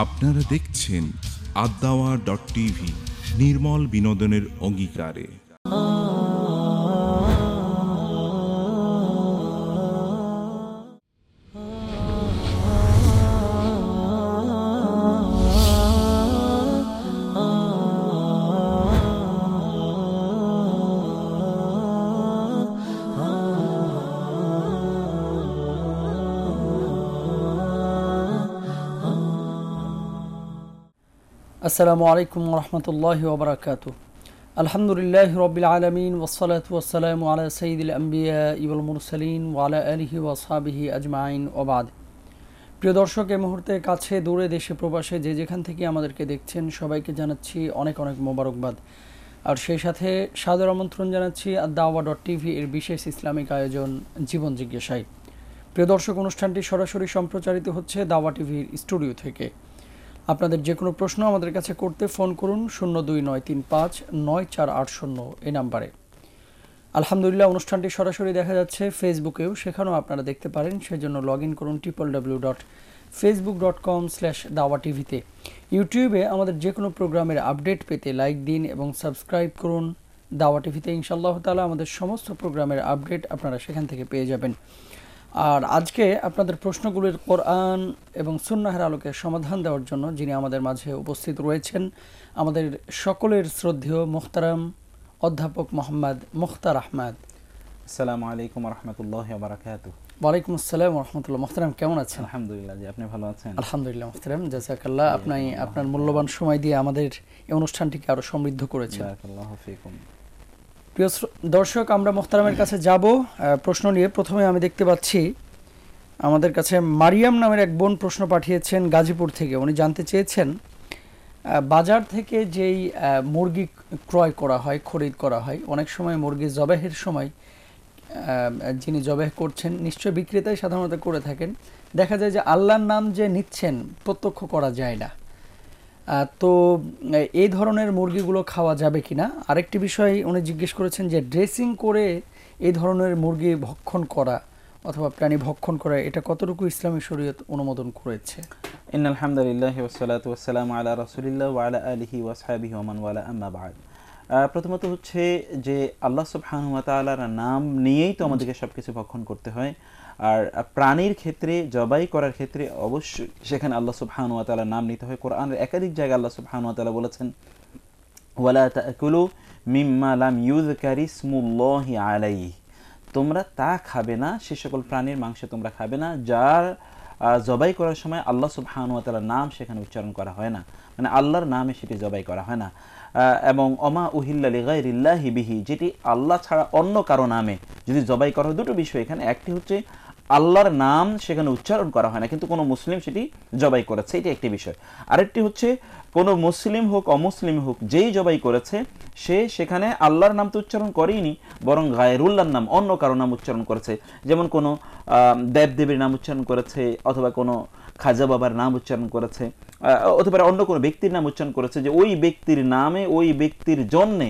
আপনারা দেখছেন আদ-দাওয়া.টিভি, নির্মল বিনোদনের অঙ্গীকারে। আসসালামু আলাইকুম ওরহমতুল্লাহি ওবরাকাতুহু। আলহামদুলিল্লাহি রব্বিল আলামিন ওয়াসসালাতু ওয়াসসালামু আলা সাইয়্যিদিল আমবিয়া ওয়াল মুরসালিন ওয়া আলা আলিহি ওয়া আসহাবিহি আজমাইন ওয়া বাদ। প্রিয় দর্শক, এই মুহূর্তে কাছে দূরে দেশে প্রবাসে যে যেখান থেকে আমাদেরকে দেখছেন সবাইকে জানাচ্ছি অনেক অনেক মোবারকবাদ। আর সেই সাথে সাদর আমন্ত্রণ জানাচ্ছি আদ-দাওয়া.টিভি এর বিশেষ ইসলামিক আয়োজন জীবন জিজ্ঞাসায়। প্রিয় দর্শক, অনুষ্ঠানটি সরাসরি সম্প্রচারিত হচ্ছে দাওয়া টিভির স্টুডিও থেকে। আপনাদের যে কোনো প্রশ্ন আমাদের কাছে করতে ফোন করুন 0293594800 এই নাম্বারে। আলহামদুলিল্লাহ, অনুষ্ঠানটি সরাসরি দেখা যাচ্ছে ফেসবুকেও, সেখানেও আপনারা দেখতে পারেন। সেজন্য লগ ইন করুন www.facebook.com/dawatv-তে। ইউটিউবে আমাদের যে কোনো প্রোগ্রামের আপডেট পেতে লাইক দিন এবং সাবস্ক্রাইব করুন দাওয়া টিভিতে। ইনশাআল্লাহ তাআলা আমাদের সমস্ত প্রোগ্রামের আপডেট আপনারা সেখান থেকে পেয়ে যাবেন। আর আজকে আপনাদের প্রশ্নগুলির কোরআন এবং সুন্নাহের আলোকে সমাধান দেওয়ার জন্য যিনি আমাদের মাঝে উপস্থিত রয়েছেন, আমাদের সকলের শ্রদ্ধেয় মুহতারাম অধ্যাপক মোহাম্মদ মুখতার আহমদ। আসসালামু আলাইকুম ওয়া রাহমাতুল্লাহি ওয়া বারাকাতুহু। ওয়ালাইকুম আসসালাম ওয়া রাহমাতুল্লাহ। মুহতারাম, কেমন আছেন? আলহামদুলিল্লাহ, জি আপনি ভালো আছেন? আলহামদুলিল্লাহ মুহতারাম, জাযাকাল্লাহ। আপনি আপনার মূল্যবান সময় দিয়ে আমাদের এই অনুষ্ঠানটিকে আরো সমৃদ্ধ করেছেন। বারাকাল্লাহু ফিকুম। প্রিয় দর্শক, আমরা মুহতারামের কাছে যাব প্রশ্ন নিয়ে। প্রথমে আমি দেখতে পাচ্ছি আমাদের কাছে মারিয়াম নামের এক বোন প্রশ্ন পাঠিয়েছেন গাজীপুর থেকে। উনি জানতে চেয়েছেন, বাজার থেকে যেই মুরগি ক্রয় করা হয়, খরিদ করা হয়, অনেক সময় মুরগি জবাহের সময় যিনি জবাহ করছেন নিশ্চয় বিক্রেতাই সাধারণত করে থাকেন, দেখা যায় যে আল্লাহর নাম যে নিচ্ছেন প্রত্যক্ষ করা যায় না। তো এই ধরনের মুরগিগুলো খাওয়া যাবে কিনা? আরেকটি বিষয় উনি জিজ্ঞেস করেছেন যে ড্রেসিং করে এই ধরনের মুরগি ভক্ষণ করা অথবা প্রাণী ভক্ষণ করা, এটা কতটুকু ইসলামী শরীয়ত অনুমোদন করেছে? ইন্নাল হামদুলিল্লাহি ওয়াসসালাতু ওয়াসসালামু আলা রাসূলিল্লাহ ওয়া আলা আলিহি ওয়া আসহাবিহি ওয়া মান ওয়ালা, আম্মা বা'দ। প্রথমত হচ্ছে যে আল্লাহ সুবহানাহু ওয়া তাআলার নাম নিয়েই তো আমাদেরকে সবকিছু ভক্ষণ করতে হয়। আর প্রাণীর ক্ষেত্রে, জবাই করার ক্ষেত্রে অবশ্যই সেখানে আল্লাহ সুবহানাহু ওয়া তাআলার নাম নিতে হয়। কোরআনের একাধিক জায়গায় আল্লাহ সুবহানাহু ওয়া তাআলা বলেছেন, ওয়ালা তাকুলু মিম্মা লাম ইউযকারি ইসমুল্লাহি আলাইহি, তোমরা তা খাবে না, সে সকল প্রাণীর মাংস তোমরা খাবে না যার জবাই করার সময় আল্লাহ সুবহানাহু ওয়া তাআলার নাম সেখানে উচ্চারণ করা হয় না, মানে আল্লাহর নামে সেটি জবাই করা হয় না। এবং অমা উহিল্লা লিগাইরিল্লাহি বিহি, যেটি আল্লাহ ছাড়া অন্য কারো নামে যদি জবাই করা হয়। দুটো বিষয় এখানে, একটি হচ্ছে আল্লাহর নাম সেখানে উচ্চারণ করা হয় না কিন্তু কোনো মুসলিম সেটি জবাই করেছে, এটি একটি বিষয়। আরেকটি হচ্ছে কোনো মুসলিম হোক অমুসলিম হোক, যেই জবাই করেছে সে সেখানে আল্লাহর নাম তো উচ্চারণ করেইনি, বরং গায়রুল্লাহর নাম, অন্য কারো নাম উচ্চারণ করেছে। যেমন কোনো দেবদেবীর নাম উচ্চারণ করেছে, অথবা কোনো খাজা বাবার নাম উচ্চারণ করেছে, অথবা অন্য কোনো ব্যক্তির নাম উচ্চারণ করেছে, যে ওই ব্যক্তির নামে, ওই ব্যক্তির জন্যে,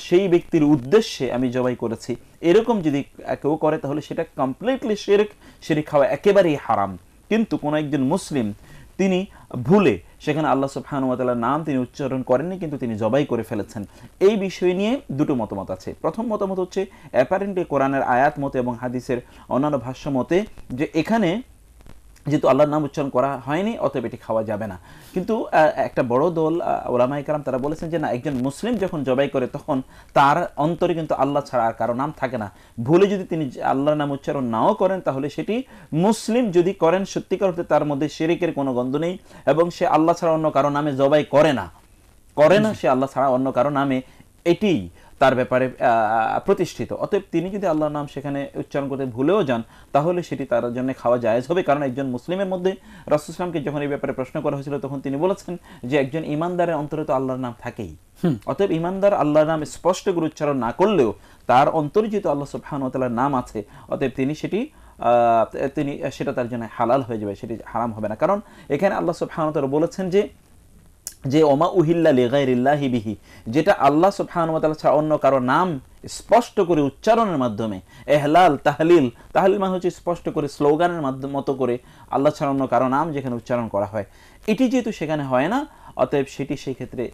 সেই ব্যক্তির উদ্দেশ্যে আমি জবাই করেছি, এরকম যদি কেউ করে তাহলে সেটা কমপ্লিটলি শিরক, শিরক খাওয়া একেবারেই হারাম। কিন্তু কোন একজন মুসলিম তিনি ভুলে সেখানে আল্লাহ সুবহানাহু ওয়া তাআলার নাম তিনি উচ্চারণ করেননি, কিন্তু তিনি জবাই করে ফেলেছেন। এই বিষয় নিয়ে দুটো মতামত আছে। প্রথম মতামত হচ্ছে অ্যাপারেন্টলি কোরআনের আয়াত মতে এবং হাদিসের অন্যান্য ভাষ্য মতে যে এখানে যেহেতু আল্লাহর নাম উচ্চারণ করা হয়নি অতএব এটি খাওয়া যাবে না। কিন্তু একটা বড় দল উলামায়ে কেরাম তারা বলেছেন যে না, একজন মুসলিম যখন জবাই করে তখন তার অন্তরে কিন্তু আল্লাহ ছাড়া আর কারো নাম থাকে না। ভুলে যদি তিনি আল্লাহর নাম উচ্চারণ নাও করেন তাহলে সেটি মুসলিম যদি করেন সত্যিকার অর্থে তার মধ্যে শিরকের কোনো গন্ধ নেই, এবং সে আল্লাহ ছাড়া অন্য কারো নামে জবাই করে না, সে আল্লাহ ছাড়া অন্য কারো নামে, এটি তার ব্যাপারে প্রতিষ্ঠিত। অতএব তিনি যদি আল্লাহর নাম সেখানে উচ্চারণ করতে ভুলেও যান তাহলে সেটি তার জন্য খাওয়া জায়েজ হবে। কারণ একজন মুসলিমের মধ্যে রাসূল সাল্লাল্লাহু আলাইহি ওয়াসাল্লামকে যখন এই ব্যাপারে প্রশ্ন করা হয়েছিল তখন তিনি বলেছেন যে একজন ঈমানদারের অন্তরে তো আল্লাহর নাম থাকেই। অতএব ঈমানদার আল্লাহর নাম স্পষ্ট করে উচ্চারণ না করলেও তার অন্তরে যেহেতু আল্লাহ সুবহানাহু ওয়া তাআলার নাম আছে, অতএব তিনি সেটা তার জন্য হালাল হয়ে যাবে, সেটি হারাম হবে না। কারণ এখানে আল্লাহ সুবহানাহু ওয়া তাআলা বলেছেন যে যে ওমা উহিল্লা লিগাইরিল্লাহি বিহি, যেটা আল্লাহ সুবহানাহু ওয়া তাআলা ছাড়া অন্য কারো নাম স্পষ্ট করে উচ্চারণের মাধ্যমে, এহলাল তাহলিল, তাহলিল মানে হচ্ছে স্পষ্ট করে স্লোগানের মতো করে আল্লাহ ছাড়া অন্য কারো নাম যেখানে উচ্চারণ করা হয়, এটি যেহেতু সেখানে হয় না, অতএব সেটি সেই ক্ষেত্রে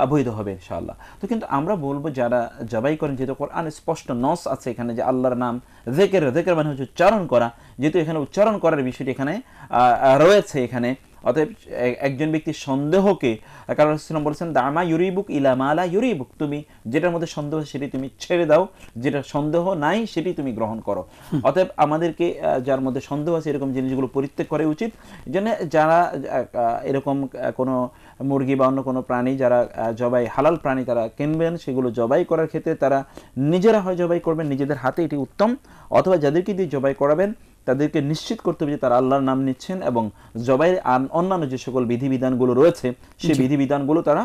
অবৈধ হবে ইনশাআল্লাহ। তো কিন্তু আমরা বলবো যারা জবাই করেন, যেহেতু কোরআন স্পষ্ট নস আছে এখানে যে আল্লাহর নাম যিকির, যিকির মানে হচ্ছে উচ্চারণ করা, যেহেতু এখানে উচ্চারণ করার বিষয়টি এখানে রয়েছে এখানে, অতএব একজন ব্যক্তির সন্দেহকে, কারণ রাসূলুল্লাহ বলেছেন দামা ইউরিবুক ইলা মা লা ইউরিবুক, তুমি যেটার মধ্যে সন্দেহ সেটি তুমি ছেড়ে দাও, যেটা সন্দেহ নাই সেটি তুমি গ্রহণ করো। অতএব আমাদেরকে যার মধ্যে সন্দেহ আছে এরকম জিনিসগুলো পরিত্যাগ করা উচিত। যেন যারা এরকম কোনো মুরগি বা অন্য কোনো প্রাণী যারা জবাই, হালাল প্রাণী তারা কিনবেন, সেগুলো জবাই করার ক্ষেত্রে তারা নিজেরা হয় জবাই করবেন নিজেদের হাতে, এটি উত্তম, অথবা যাদেরকে দিয়ে জবাই করাবেন তাদেরকে নিশ্চিত করতে হবে যে তারা আল্লাহর নাম নিচ্ছেন, এবং জবাইয়ের অন্যান্য যে সকল বিধিবিধানগুলো রয়েছে সেই বিধিবিধানগুলো তারা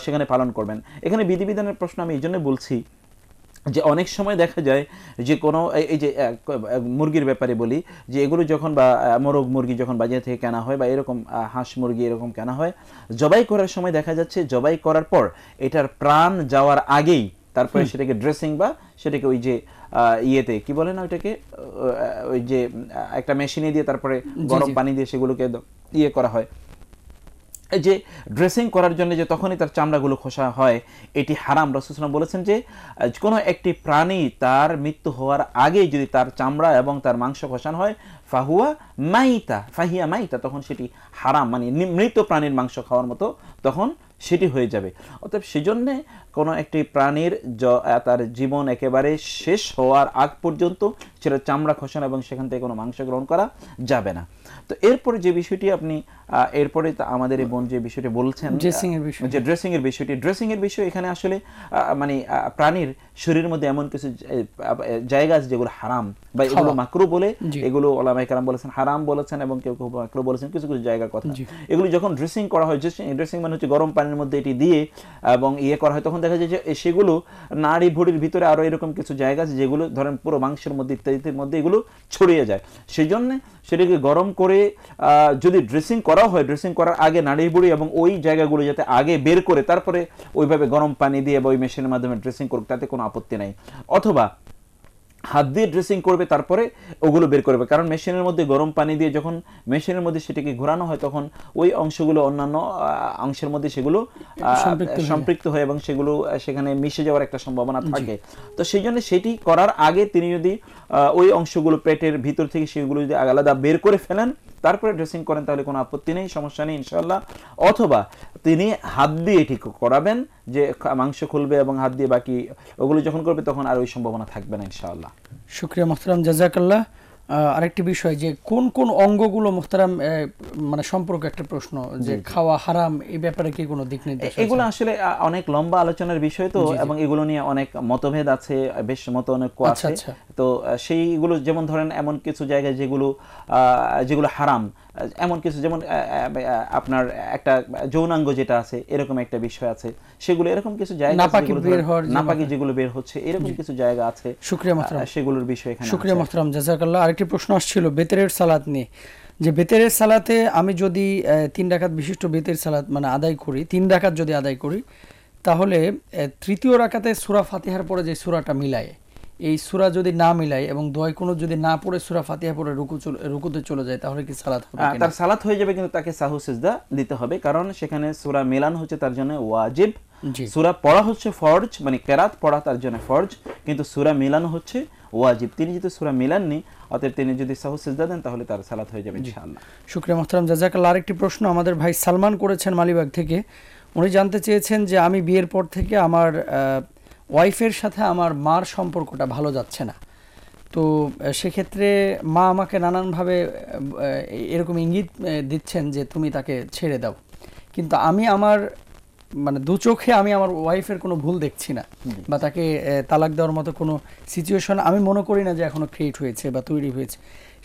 সেখানে পালন করবেন। এখানে বিধিবিধানের প্রশ্ন আমি এই জন্য বলছি যে অনেক সময় দেখা যায় যে কোনো এই যে মুরগির ব্যাপারে বলি, যে এগুলো যখন বা মোরগ মুরগি যখন বাজার থেকে কেনা হয় বা এরকম হাঁস মুরগি এরকম কেনা হয়, জবাই করার সময় দেখা যাচ্ছে জবাই করার পর এটার প্রাণ যাওয়ার আগেই তারপরে সেটাকে ড্রেসিং বা সেটাকে ওই যে ইয়েতে কি বলে না ওইটাকে, ওই যে একটা মেশিনে দিয়ে তারপরে গরম পানি দিয়ে সেগুলোকে ইয়ে করা হয়, এই যে ড্রেসিং করার জন্য যে তখনই তার চামড়াগুলো খোসা হয়, এটি হারাম। রাসূলুল্লাহ সাল্লাল্লাহু আলাইহি ওয়াসাল্লাম বলেছেন যে কোনো একটি প্রাণী তার মৃত্যু হওয়ার আগেই যদি তার চামড়া এবং তার মাংস খসানো হয়, ফাহিয়া মাইতা, তখন সেটি হারাম, মানে মৃত প্রাণীর মাংস খাওয়ার মতো তখন সেটি হয়ে যাবে। অতএব সেজন্যে কোনো একটি প্রাণীর তার জীবন একেবারে শেষ হওয়ার আগ পর্যন্ত সেটা চামড়া খসানো এবং সেখান থেকে কোনো মাংস গ্রহণ করা যাবে না। তো এরপরে যে বিষয়টি আপনি এরপরে আমাদের এই বোন যে বিষয়টি বলছেন যে ড্রেসিং এর বিষয়টি, ড্রেসিং এর বিষয় এখানে আসলে মানে প্রাণীর শরীরের মধ্যে এমন কিছু জায়গা আছে যেগুলো হারাম বা এগুলো মাকরু বলে, এগুলো ওলামায়ে কেরাম বলেছেন হারাম বলেছেন, এবং কেউ কেউ মাকরু বলেছেন কিছু কিছু জায়গার কথা। এগুলো যখন ড্রেসিং করা হয়, ড্রেসিং মানে হচ্ছে গরম পানির মধ্যে এটি দিয়ে এবং ইয়ে করা হয়, তখন দেখা যায় যে সেগুলো নাড়ি ভুঁড়ির ভিতরে আরো এরকম কিছু জায়গা আছে যেগুলো ধরেন পুরো মাংসের মধ্যে ইত্যাদির মধ্যে এগুলো ছড়িয়ে যায়। সেই জন্য সেটাকে গরম করে যদি ড্রেসিং করা হয়, ড্রেসিং করার আগে নাড়ি ভুঁড়ি এবং ওই জায়গাগুলো যাতে আগে বের করে তারপরে ওইভাবে গরম পানি দিয়ে বা ওই মেশিনের মাধ্যমে ড্রেসিং করুক, তাতে কোনো আপত্তি নাই। অথবা হাত দিয়ে ড্রেসিং করবে তারপরে ওগুলো বের করবে, কারণ মেশিনের মধ্যে গরম পানি দিয়ে যখন মেশিনের মধ্যে সেটাকে ঘোরানো হয় তখন ওই অংশগুলো অন্যান্য অংশের মধ্যে সেগুলো সম্পৃক্ত হয় এবং সেগুলো সেখানে মিশে যাওয়ার একটা সম্ভাবনা থাকে। তো সেই জন্য সেটি করার আগে তিনি যদি ওই অংশগুলো পেটের ভিতর থেকে সেগুলো যদি আলাদা বের করে ফেলেন তারপরে ড্রেসিং করেন তাহলে কোনো আপত্তি নেই, সমস্যা নেই ইনশাআল্লাহ। অথবা তিনি হাত দিয়ে ঠিক করাবেন, যে মাংস খুলবে এবং হাত দিয়ে বাকি ওগুলো যখন করবে তখন আর ওই সম্ভাবনা থাকবে না ইনশাআল্লাহ। শুকরিয়া মুহতারাম, জাযাকাল্লাহ। আরেকটি বিষয় যে কোন কোন অঙ্গগুলো মুহতারাম মানে সম্পর্কে একটা প্রশ্ন যে খাওয়া হারাম, এই ব্যাপারে কি কোনো দিক নির্দেশ? এগুলো আসলে অনেক লম্বা আলোচনার বিষয় তো, এবং এগুলো নিয়ে অনেক মতভেদ আছে, বেশ মতানৈক্য আছে। তো সেইগুলো যেমন ধরেন এমন কিছু জায়গায় যেগুলো হারাম, এমন কিছু যেমন আপনার একটা যৌনাঙ্গ যেটা আছে এরকম একটা বিষয় আছে, সেগুলো এরকম কিছু জায়গা নাপাকি যেগুলো বের হচ্ছে এরকম কিছু জায়গা আছে। শুকরিয়া মুহতারাম, সেগুলোর বিষয় এখানে। শুকরিয়া মুহতারাম, জাযাকাল্লাহ। আরেকটি প্রশ্ন আসছিল বেতেরের সালাত নিয়ে, যে বেতেরের সালাতে আমি যদি 3 রাকাত বিশিষ্ট বেতের সালাত মানে আদায় করি, 3 রাকাত যদি আদায় করি, তাহলে তৃতীয় রাকাতে সূরা ফাতিহার পরে যে সূরাটা মিলায়, এই সূরা যদি না মিলাই এবং দোয়া কোনো যদি না পড়ে সূরা ফাতিহা পড়ে রুকুতে চলে যায়, তাহলে কি সালাত হবে? তার সালাত হয়ে যাবে, কিন্তু তাকে সাহু সিজদা দিতে হবে, কারণ সেখানে সূরা মিলান হচ্ছে তার জন্য ওয়াজিব। সূরা পড়া হচ্ছে ফরজ, মানে কেরাত পড়া তার জন্য ফরজ, কিন্তু সূরা মিলানো হচ্ছে ওয়াজিব। তিনি যদি সূরা মিলাননি, অতএব তিনি যদি সাহু সিজদা দেন তাহলে তার সালাত হয়ে যাবে ইনশাআল্লাহ। শুকরিয়া মুহতারাম, জাযাকাল্লাহ। আরেকটি প্রশ্ন আমাদের ভাই সালমান করেছেন মালিবাগ থেকে। উনি জানতে চেয়েছেন যে আমি বিয়ের পর থেকে আমার ওয়াইফের সাথে আমার মার সম্পর্কটা ভালো যাচ্ছে না, তো সেক্ষেত্রে মা আমাকে নানানভাবে এরকম ইঙ্গিত দিচ্ছেন যে তুমি তাকে ছেড়ে দাও, কিন্তু আমি আমার মানে দু চোখে আমি আমার ওয়াইফের কোনো ভুল দেখছি না, বা তাকে তালাক দেওয়ার মতো কোনো সিচুয়েশন আমি মনে করি না যে এখনো ক্রিয়েট হয়েছে বা তৈরি হয়েছে।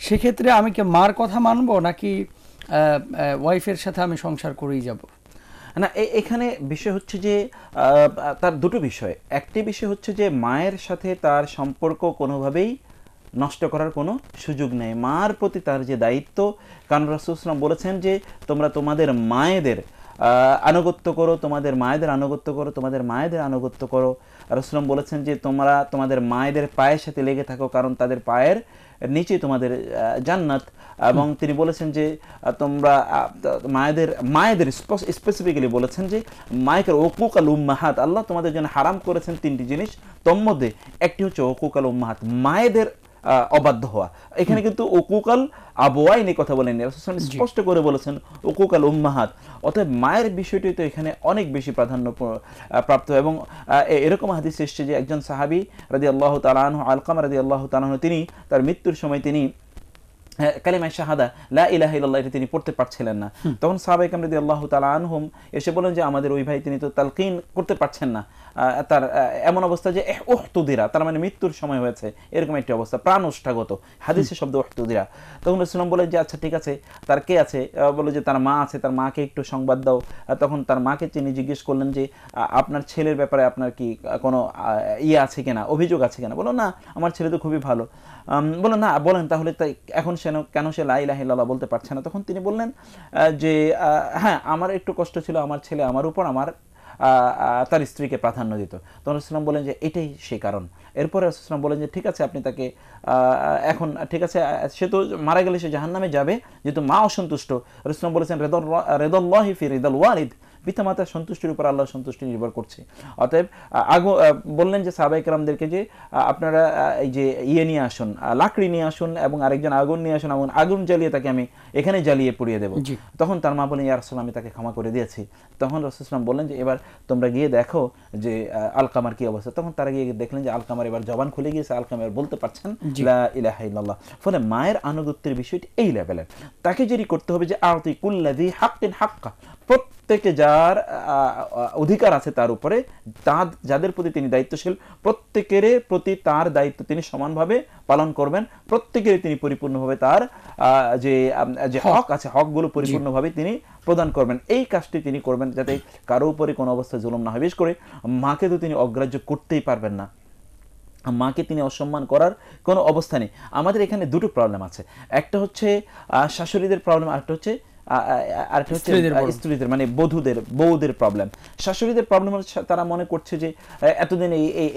সেক্ষেত্রে আমি কি মার কথা মানবো নাকি ওয়াইফের সাথে আমি সংসার করেই যাব? না, এখানে বিষয় হচ্ছে যে তার দুটো বিষয়। একটি বিষয় হচ্ছে যে মায়ের সাথে তার সম্পর্ক কোনোভাবেই নষ্ট করার কোনো সুযোগ নেই, মার প্রতি তার যে দায়িত্ব, কারণ রাসূলুল্লাহ সাল্লাল্লাহু আলাইহি ওয়াসাল্লাম বলেছেন যে তোমরা তোমাদের মায়েদের আনুগত্য করো, তোমাদের মায়েদের আনুগত্য করো, তোমাদের মায়েদের আনুগত্য করো। রাসূল বলেছেন যে তোমরা তোমাদের মায়েদের পায়ের সাথে লেগে থাকো, কারণ তাদের পায়ের নিচে তোমাদের জান্নাত। এবং তিনি বলেছেন যে তোমরা মায়েদের স্পেসিফিক্যালি বলেছেন যে মায়ের উকুকাল উম্মাহাত, আল্লাহ তোমাদের জন্য হারাম করেছেন তিনটি জিনিস, তোর মধ্যে একটি হচ্ছে উকুকাল উম্মাহাত, মায়েদের অবাধ্য হওয়া। এখানে কিন্তু উকুকাল আবওয়াইন কথা বলেননি, রাসূল স্পষ্ট করে বলেছেন উকুকাল উম্মাহাত। অতএব মায়ের বিষয়টি তো এখানে অনেক বেশি প্রাধান্য প্রাপ্ত। এবং এরকম হাদিস এসেছে যে একজন সাহাবী রাদিয়াল্লাহু তাআলা আনহু, আলকামা রাদিয়াল্লাহু তাআলা আনহু, তিনি তার মৃত্যুর সময় তিনি কালিমা শাহাদা লা ইলাহা ইল্লাল্লাহ এটা তিনি পড়তে পারছিলেন না। তখন সাহাবায়ে কেরাম রাদিয়াল্লাহু তাআলা আনহুম এসে বলেন যে আমাদের ওই ভাই তিনি তো তালকিন করতে পারছেন না, তার এমন অবস্থা যে উহতুদিরা, তার মানে মৃত্যুর সময় হয়েছে, এরকম একটি অবস্থা, প্রাণ ওষ্ঠাগত, হাদিসের শব্দ উহতুদিরা। তখন রাসূল বলেন যে আচ্ছা ঠিক আছে, তার কে আছে? বলে যে তার মা আছে, তার মাকে একটু সংবাদ দাও। তখন তার মাকে তিনি জিজ্ঞেস করলেন যে আপনার ছেলের ব্যাপারে আপনার কি কোনো ইয়ে আছে কিনা, অভিযোগ আছে কিনা? বলো না, আমার ছেলে তো খুবই ভালো। বলো না, বলেন তাহলে তাই এখন কেন সে লা ইলাহা ইল্লাল্লাহ বলতে পারছে না? তখন তিনি বললেন যে হ্যাঁ, আমার একটু কষ্ট ছিল, আমার ছেলে আমার উপর তার স্ত্রীকে প্রাধান্য দিত। তখন রাসূল বলেন যে এটাই সেই কারণ। এরপরে রাসূল বলেন যে ঠিক আছে, আপনি তাকে এখন ঠিক আছে, সে তো মারা গেলে সে জাহান্নামে যাবে, যেহেতু মা অসন্তুষ্ট। রাসূল বলেছেন রিদাল্লাহি ফি রিদাল ওয়ালিদ, পিতামাতার সন্তুষ্টির উপর আল্লাহর সন্তুষ্টি নির্ভর করছে। অতএব বললেন যে সাহাবায়ে কেরামদেরকে যে আপনারা এই যে ইয়ে নিয়ে আসুন, লাকড়ি নিয়ে আসুন এবং আরেকজন আগুন নিয়ে আসুন, আগুন জ্বালিয়ে তাকে আমি এখানে জ্বালিয়ে পুড়িয়ে দেবো। তখন তার মা বলেন ইয়া রাসূল, আমি তাকে ক্ষমা করে দিয়েছি। তখন রাসূল সাল্লাল্লাহু আলাইহি ওয়াসাল্লাম বললেন যে এবার তোমরা গিয়ে দেখো যে আলকামার কি অবস্থা। তখন তারা গিয়ে দেখলেন যে আলকামার এবার জবান খুলে গিয়েছে, আলকামার বলতে পারছেন লা ইলাহা ইল্লাল্লাহ। ফলে মায়ের আনুগত্যের বিষয়টি এই লেভেলের, তাকে যেটি করতে হবে যে আতি কুল্লাযী হাক্কিন হাক্কা, প্রত্যেকে যার অধিকার আছে তার উপরে, যাদের প্রতি তিনি দায়িত্বশীল, প্রত্যেকের প্রতি তার দায়িত্ব তিনি সমানভাবে পালন করবেন, প্রত্যেকের তিনি পরিপূর্ণভাবে তার যে হক আছে হকগুলো পরিপূর্ণভাবে তিনি প্রদান করবেন। এই কাজটি তিনি করবেন যাতে কারো উপরে কোনো অবস্থায় জুলুম না হয়। বিশেষ করে মাকে তো তিনি অগ্রাহ্য করতেই পারবেন না, মাকে তিনি অসম্মান করার কোনো অবস্থা নেই। আমাদের এখানে দুটো প্রবলেম আছে, একটা হচ্ছে শাশুড়িদের প্রবলেম, আরেকটা হচ্ছে স্ত্রীদের মানে বউদের প্রবলেম। শাশুড়িদের প্রবলেম হচ্ছে তারা মনে করছে যে এতদিন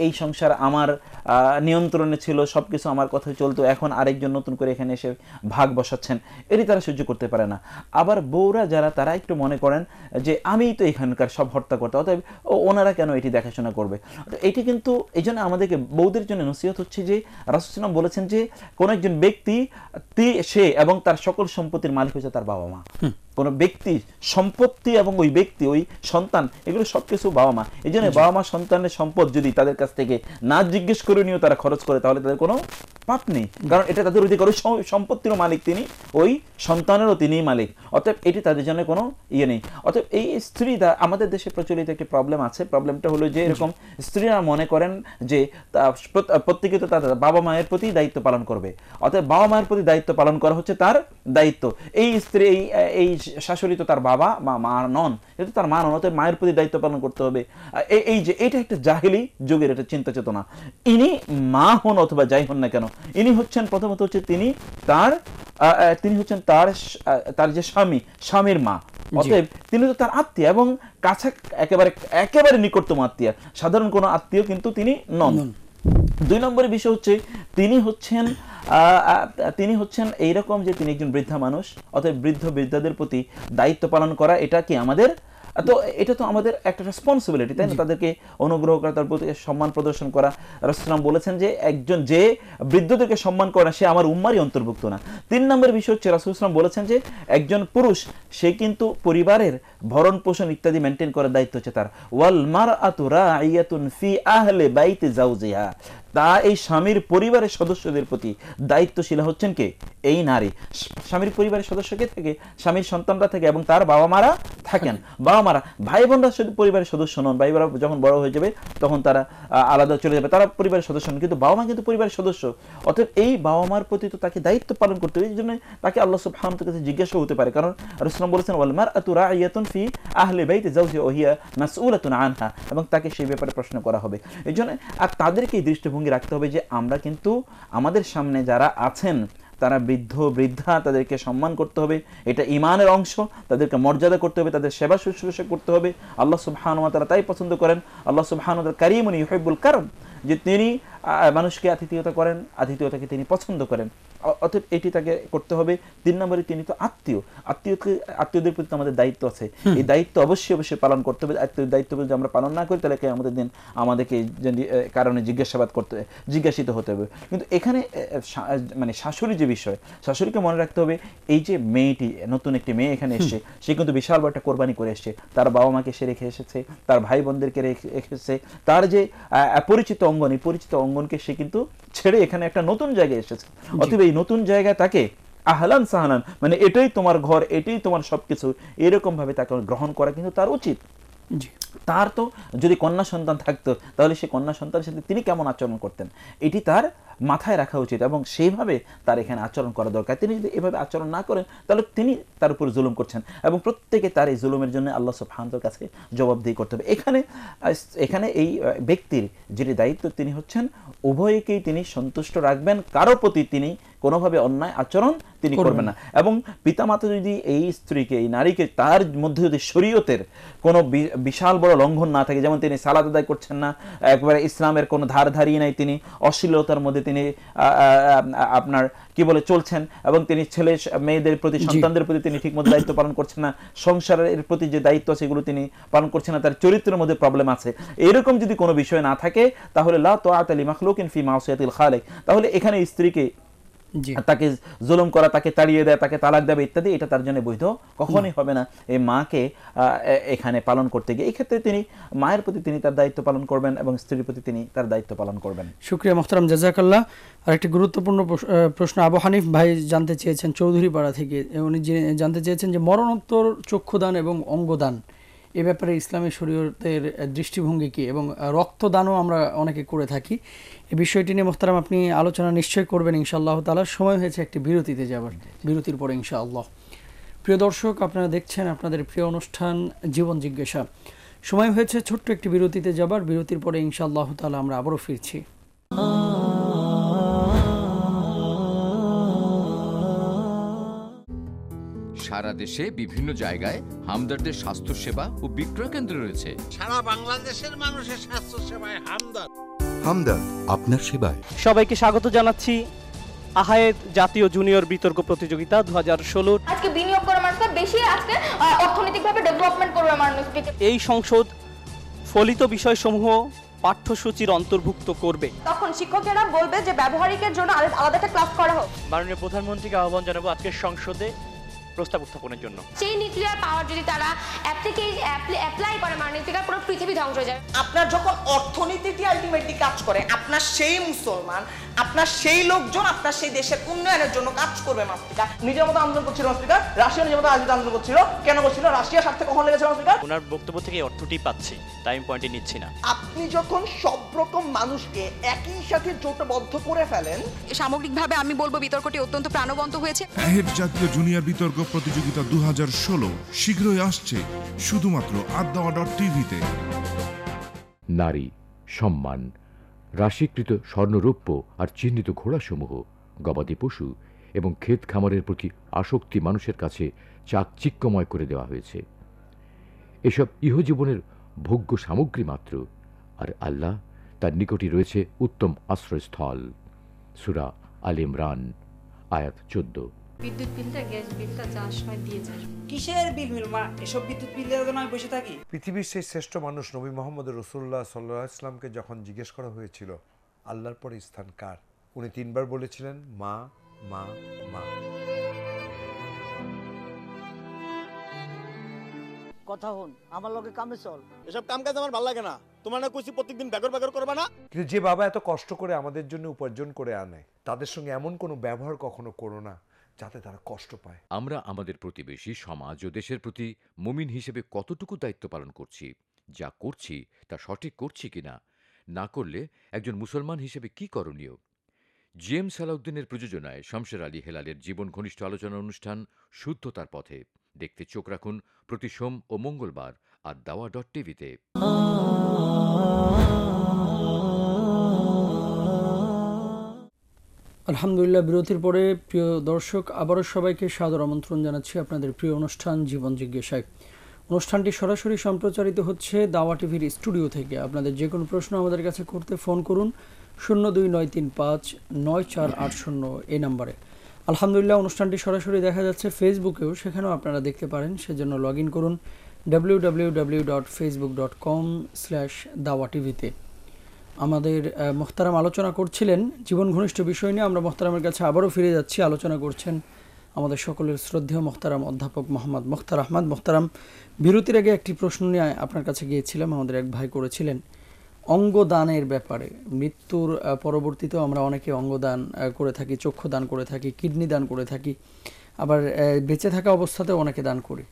এই সংসার আমার নিয়ন্ত্রণে ছিল, সবকিছু আমার কথাই চলতো, এখন আরেকজন নতুন করে এখানে এসে ভাগ বসাচ্ছেন, এটি তারা সহ্য করতে পারে না। আবার বউরা যারা, তারা একটু মনে করেন যে আমিই তো এখানকার সব হত্যা করতে, অতএব ওনারা কেন এটি দেখাশোনা করবে। এটি কিন্তু এই জন্য আমাদেরকে বউদের জন্য নসিহত হচ্ছে যে রাসূল সাল্লাল্লাহু আলাইহি ওয়াসাল্লাম বলেছেন যে কোন একজন ব্যক্তি সে এবং তার সকল সম্পত্তির মালিক হচ্ছে তার বাবা মা। কোনো ব্যক্তি সম্পত্তি এবং ওই ব্যক্তি ওই সন্তান এগুলো সবকিছু বাবা মা। এই জন্য বাবা মা সন্তানের সম্পদ যদি তাদের কাছ থেকে না জিজ্ঞেস করে নিয়েও তারা খরচ করে, তাহলে তাদের কোনো পাপ নেই, কারণ এটা তাদের অধিকার। ওই সম্পত্তিরও মালিক তিনি, ওই সন্তানেরও তিনিই মালিক, অতএব এটি তাদের জন্য কোনো ইয়ে নেই। অতএব এই স্ত্রীরা, আমাদের দেশে প্রচলিত একটি প্রবলেম আছে, প্রবলেমটা হলো যে এরকম স্ত্রীরা মনে করেন যে প্রত্যেকে তো তাদের বাবা মায়ের প্রতি দায়িত্ব পালন করবে, অতএব বাবা মায়ের প্রতি দায়িত্ব পালন করা হচ্ছে তার দায়িত্ব। এই স্ত্রী এই শাশুড়ি তো তার বাবা বা মা নন, এটা তার মা নন, অতএব মায়ের প্রতি দায়িত্ব পালন করতে হবে। এই যে এটা একটা জাহেলি যুগের একটা চিন্তা চেতনা। ইনি মা হন অথবা যাই হন না কেন, ইনি হচ্ছেন প্রথমত হচ্ছে তিনি হচ্ছেন তার যে স্বামীর মা, অতএব তিনি তো তার আত্মীয় এবং কাছে একেবারে নিকটতম আত্মীয়, সাধারণ কোনো আত্মীয় কিন্তু তিনি নন। দুই নম্বরের বিষয় হচ্ছে তিনি হচ্ছেন এইরকম যে তিনি একজন বৃদ্ধা মানুষ, অতএব বৃদ্ধদের প্রতি দায়িত্ব পালন করা এটা কি আমাদের, তো এটা তো আমাদের একটা রেসপন্সিবিলিটি, তাই না? তাদেরকে অনুগ্রহ করা, তার প্রতি সম্মান প্রদর্শন করা। রাসূল বলেছেন যে একজন যে বৃদ্ধদেরকে সম্মান করে না সে আমার উম্মারই অন্তর্ভুক্ত না। 3 নম্বর বিষয় হচ্ছে রাসূল বলেছেন যে একজন পুরুষ সে কিন্তু পরিবারের ভরণ পোষণ ইত্যাদি মেনটেন করার দায়িত্ব হচ্ছে তার। ওয়াল মারআতু রাইয়াতুন ফি আহলি বাইতি যাওজিহা, তা এই স্বামীর পরিবারের সদস্যদের প্রতি দায়িত্বশীল হচ্ছেন কে? এই নারী। স্বামীর পরিবারের সদস্যকে থেকে, স্বামীর সন্তানরা থেকে এবং তার বাবা মারা থাকেন। বাবা মারা, ভাই বোনরা শুধু পরিবারের সদস্য নন, ভাই বোনরা যখন বড় হয়ে যাবে তখন তারা আলাদা চলে যাবে, তারা পরিবারের সদস্য নন, কিন্তু বাবা মা কিন্তু পরিবারের সদস্য। অতএব এই বাবা মার প্রতি তো তাকে দায়িত্ব পালন করতে হবে। এই জন্য তাকে আল্লাহ সুবহানাহু ওয়া তাআলার কাছে জিজ্ঞাসা হতে পারে, কারণ রাসূল বলেছেন ওয়াল মারআতু রাইয়াতুন ফি আহলি বাইতি যাওজিহা ওয়া হিয়া মাসউলাতুন আনহা, এবং তাকে সেই ব্যাপারে প্রশ্ন করা হবে। এই জন্য আর তাদেরকে এই দৃষ্টিভঙ্গি রাখতে হবে যে আমরা কিন্তু আমাদের সামনে যারা আছেন তারা বৃদ্ধ বৃদ্ধা, তাদেরকে সম্মান করতে হবে, এটা ঈমানের অংশ, তাদেরকে মর্যাদা করতে হবে, তাদের সেবা শুশ্রূষা করতে হবে। আল্লাহ সুবহানাহু ওয়া তাআলা তাই পছন্দ করেন। আল্লাহ সুবহানাহু ওয়া তাআলা কারীমুন ইউহিব্বুল কারম, যে তিনি মানুষকে আতিথেয়তা করেন, আতিথেয়তাকে তিনি পছন্দ করেন, অতএব এটি তাকে করতে হবে। 3 নম্বরে তিনি তো আত্মীয়দের প্রতি আমাদের দায়িত্ব আছে, এই দায়িত্ব অবশ্যই অবশ্যই পালন করতে হবে। আত্মীয় দায়িত্ব যদি আমরা পালন না করি তাহলে আমাদের দিন আমাদেরকে কারণে জিজ্ঞাসিত হতে হবে। কিন্তু এখানে মানে শাশুড়ি যে বিষয়, শাশুড়িকে মনে রাখতে হবে এই যে মেয়েটি, নতুন একটি মেয়ে এখানে এসেছে, সে কিন্তু বিশাল বড় একটা কোরবানি করে এসেছে, তার বাবা মাকে সে রেখে এসেছে, তার ভাই বোনদেরকে রেখে এসেছে, তার যে পরিচিত অঙ্গন, এই পরিচিত অঙ্গনকে সে কিন্তু ছেড়ে এখানে একটা নতুন জায়গায় এসেছে। অতএব এই নতুন জায়গায় তাকে আহলান সাহলান, মানে এটাই তোমার ঘর, এটাই তোমার সবকিছু, এরকম ভাবে তাকে গ্রহণ করা কিন্তু তার উচিত। তার তো যদি কন্যা সন্তান থাকতো তাহলে সে কন্যা সন্তানের সাথে তিনি কেমন আচরণ করতেন এটি তার মাথায় রাখা উচিত, এবং সেইভাবে তার এখানে আচরণ করা দরকার। তিনি যদি এভাবে আচরণ না করেন তাহলে তিনি তার উপর জুলুম করছেন, এবং প্রত্যেকে তার এই জুলুমের জন্য আল্লাহ সুবহানাহু ওয়া তাআলার কাছে জবাবদিহি করতে হবে। এখানে এই ব্যক্তির যেটি দায়িত্ব, তিনি হচ্ছেন উভয়কেই তিনি সন্তুষ্ট রাখবেন, কারো প্রতি তিনি কোনোভাবে অন্যায় আচরণ তিনি করবেন না। এবং পিতামাতা যদি এই স্ত্রীকে, এই নারীকে, তার মধ্যে যদি শরীয়তের কোনো বিশাল বড় লঙ্ঘন না থাকে, যেমন তিনি সালাত আদায় করছেন না, একবারে ইসলামের কোনো ধার ধারিয়ে নাই, তিনি অশ্লীলতার মধ্যে তিনি আপনার কি বলে চলছেন, এবং তিনি ছেলে মেয়েদের প্রতি, সন্তানদের প্রতি তিনি ঠিকমতো দায়িত্ব পালন করছেন না, সংসারের প্রতি যে দায়িত্ব সেগুলো তিনি পালন করছেন না, তার চরিত্রের মধ্যে প্রবলেম আছে, এরকম যদি কোনো বিষয় না থাকে তাহলে লা তাআতা লিমাখলুকিন ফি মাসিয়াতিল খালিক, তাহলে এখানে স্ত্রীকে তাকে জুলুম করা, তাকে তাড়িয়ে দেয়, তাকে তালাক দেবে ইত্যাদি, এটা তার জন্য বৈধ কখনোই হবে না। এই মাকে এখানে পালন করতে গিয়ে এই ক্ষেত্রে তিনি মায়ের প্রতি তিনি তার দায়িত্ব পালন করবেন এবং স্ত্রীর প্রতি তিনি তার দায়িত্ব পালন করবেন। শুকরিয়া মোহতারাম, জাযাকাল্লাহ। আর একটি গুরুত্বপূর্ণ প্রশ্ন আবু হানিফ ভাই জানতে চেয়েছেন চৌধুরীপাড়া থেকে। উনি জানতে চেয়েছেন যে মরণোত্তর চক্ষুদান এবং অঙ্গদান এ ব্যাপারে ইসলামী শরীয়তের দৃষ্টিভঙ্গি কি, এবং রক্তদানও আমরা অনেকে করে থাকি, এই বিষয়টি নিয়ে মোহতারাম আপনি আলোচনা নিশ্চয় করবেন ইনশাআল্লাহ তাআলা। সময় হয়েছে একটি বিরতিতে যাবার, বিরতির পরে ইনশাআল্লাহ। প্রিয় দর্শক, আপনারা দেখছেন আপনাদের প্রিয় অনুষ্ঠান জীবন জিজ্ঞাসা। সময় হয়েছে ছোট্ট একটি বিরতিতে যাবার, বিরতির পরে ইনশাআল্লাহ তাআলা আমরা আবারও ফিরছি। সারা দেশে বিভিন্ন জায়গায় হামদর্দের স্বাস্থ্য সেবা ও বিক্রয় কেন্দ্র রয়েছে। সারা বাংলাদেশের মানুষের স্বাস্থ্য সেবায় হামদর্দ। হামদর্দ আপনার সেবায়। সবাইকে স্বাগত জানাচ্ছি আহায়েদ জাতীয় জুনিয়র বিতর্ক প্রতিযোগিতা 2016। আজকে বিনিয়োগ করার মানুষকে বেশি, আজকে অর্থনৈতিকভাবে ডেভেলপমেন্ট করবে মানুষকে। এই সংসদ ফলিত বিষয়সমূহ পাঠ্যসূচির অন্তর্ভুক্ত করবে। তখন শিক্ষকেরা বলবে যে ব্যবহারিকের জন্য আলাদা একটা ক্লাস করা হোক। মাননীয় প্রধানমন্ত্রীকে আহ্বান জানাবো আজকের সংসদে প্রস্তাব উত্থাপনের জন্য। সেই নিউক্লিয়ার পাওয়ার যদি তারা অ্যাপ্লাই করে, মানে পুরো পৃথিবী ধ্বংস হয়ে যাবে। আপনার যখন অর্থনীতিটি আলটিমেটলি কাজ করে, আপনার সেই মুসলমান, আপনার সেই লোকজন আপনার সেই দেশের উন্নয়নের জন্য কাজ করবে। মাফ্রিকা নিজের মতো আন্দোলন করছিল, মাফ্রিকা রাশিয়া নিজের মতো আন্দোলন করছিল, কেন করছিল? রাশিয়ার স্বার্থে কখন লেগেছে মাফ্রিকা? ওনার বক্তব্য থেকে অর্থটি পাচ্ছি, টাইম পয়েন্টে নিচ্ছি না। আপনি যখন সব রকম মানুষকে একই সাথে জোটবদ্ধ করে ফেলেন, সামগ্রিকভাবে আমি বলবো বিতর্কটি অত্যন্ত প্রাণবন্ত হয়েছে। আহেদ জাতীয় জুনিয়র বিতর্ক প্রতিযোগিতা 2016 শীঘ্রই আসছে শুধুমাত্র addawa.tv-তে। নারী, সম্মান, রাশিকৃত স্বর্ণরৌপ্য আর চিহ্নিত ঘোড়াসমূহ, গবাদি পশু এবং ক্ষেত খামারের প্রতি আসক্তি মানুষের কাছে চাকচিক্যময় করে দেওয়া হয়েছে। এসব ইহজীবনের ভোগ্য সামগ্রী মাত্র, আর আল্লাহ তার নিকটই রয়েছে উত্তম আশ্রয়স্থল। সূরা আল ইমরান আয়াত 14। বিদ্যুৎ বিলটা, গ্যাস বিলটা যা সময় দিয়ে যায়। কিসের বিল মিলমা? এসব বিদ্যুৎ বিল দেওয়ার জন্য আমি বসে থাকি? পৃথিবীর সেই শ্রেষ্ঠ মানুষ নবী মোহাম্মদ রাসূলুল্লাহ সাল্লাল্লাহু আলাইহি ওয়াসাল্লামকে যখন জিজ্ঞেস করা হয়েছিল আল্লাহর পরে স্থান কার, উনি 3 বার বলেছিলেন মা মা মা। কথা হন, আমার লগে কামে চল। এসব কাম কাজ আমার ভালো লাগে না। তোমার না কইছি প্রত্যেকদিন বেগর করবা না? কিন্তু যে বাবা এত কষ্ট করে আমাদের জন্য উপার্জন করে আনে, তাদের সঙ্গে এমন কোনো ব্যবহার কখনো করো না যাতে তারা কষ্ট পায়। আমরা আমাদের প্রতিবেশী, সমাজ ও দেশের প্রতি মুমিন হিসেবে কতটুকু দায়িত্ব পালন করছি, যা করছি তা সঠিক করছি কিনা, না করলে একজন মুসলমান হিসেবে কি করণীয়। জেমস সালাউদ্দিনের প্রযোজনায় শমশের আলী হেলালের জীবন ঘনিষ্ঠ আলোচনা অনুষ্ঠান শুদ্ধতার পথে দেখতে চোখ রাখুন প্রতি সোম ও মঙ্গলবার addawa.tv-তে। আলহামদুলিল্লাহ, বিরতির পরে প্রিয় দর্শক আবারও সবাইকে সাদর আমন্ত্রণ জানাচ্ছি আপনাদের প্রিয় অনুষ্ঠান জীবন জিজ্ঞাসায়। অনুষ্ঠানটি সরাসরি সম্প্রচারিত হচ্ছে দাওয়া টিভির স্টুডিও থেকে। আপনাদের যে কোনো প্রশ্ন আমাদের কাছে করতে ফোন করুন 0293594880 এই নম্বরে। আলহামদুলিল্লাহ, অনুষ্ঠানটি সরাসরি দেখা যাচ্ছে ফেসবুকেও, সেখানেও আপনারা দেখতে পারেন। সেজন্য লগ ইন করুন www.facebook.com/dawatvতে। আমাদের মোহতারাম আলোচনা করছিলেন জীবন ঘনিষ্ঠ বিষয় নিয়ে। আমরা মোহতারামের কাছে আবারও ফিরে যাচ্ছি। আলোচনা করছেন আমাদের সকলের শ্রদ্ধেয় মোহতারাম অধ্যাপক মোহাম্মদ মুখতার আহমদ। মোহতারাম, বিরতির আগে একটি প্রশ্ন নিয়ে আপনার কাছে গিয়েছিলাম, আমাদের এক ভাই করেছিলেন অঙ্গদানের ব্যাপারে। মৃত্যুর পরবর্তীতেও আমরা অনেকে অঙ্গদান করে থাকি, চক্ষু দান করে থাকি, কিডনি দান করে থাকি, আবার বেঁচে থাকা অবস্থাতেও অনেকে দান করি।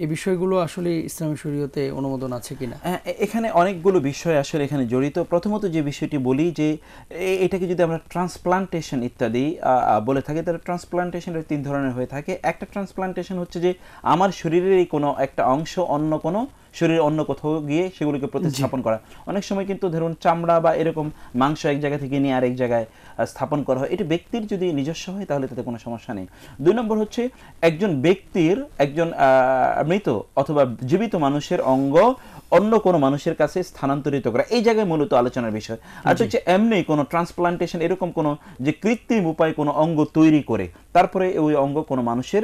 এই বিষয়গুলো আসলে ইসলামী শরীয়তে অনুমোদন আছে কিনা? এখানে অনেকগুলো বিষয় আসলে এখানে জড়িত। প্রথমত যে বিষয়টি বলি যে এটাকে যদি আমরা ট্রান্সপ্লান্টেশন ইত্যাদি বলে থাকি, তাহলে ট্রান্সপ্লান্টেশনের 3 ধরনের হয়ে থাকে। একটা ট্রান্সপ্লান্টেশন হচ্ছে যে আমার শরীরেরই কোনো একটা অংশ অন্য কোনো শরীরের অন্য কোথাও গিয়ে সেগুলোকে প্রতিস্থাপন করা। অনেক সময় কিন্তু ধরুন চামড়া বা এরকম মাংস এক জায়গা থেকে নিয়ে আরেক জায়গায় স্থাপন করা হয়। এটা ব্যক্তির যদি নিজস্ব হয় তাহলে তাতে কোনো সমস্যা নেই। 2 নম্বর হচ্ছে একজন ব্যক্তির, একজন মৃত অথবা জীবিত মানুষের অঙ্গ অন্য কোনো মানুষের কাছে স্থানান্তরিত করা, এই জায়গায় মূলত আলোচনার বিষয়। আর হচ্ছে এমনি কোনো ট্রান্সপ্লান্টেশন, এরকম কোনো যে কৃত্রিম উপায়ে কোনো অঙ্গ তৈরি করে তারপরে ওই অঙ্গ কোনো মানুষের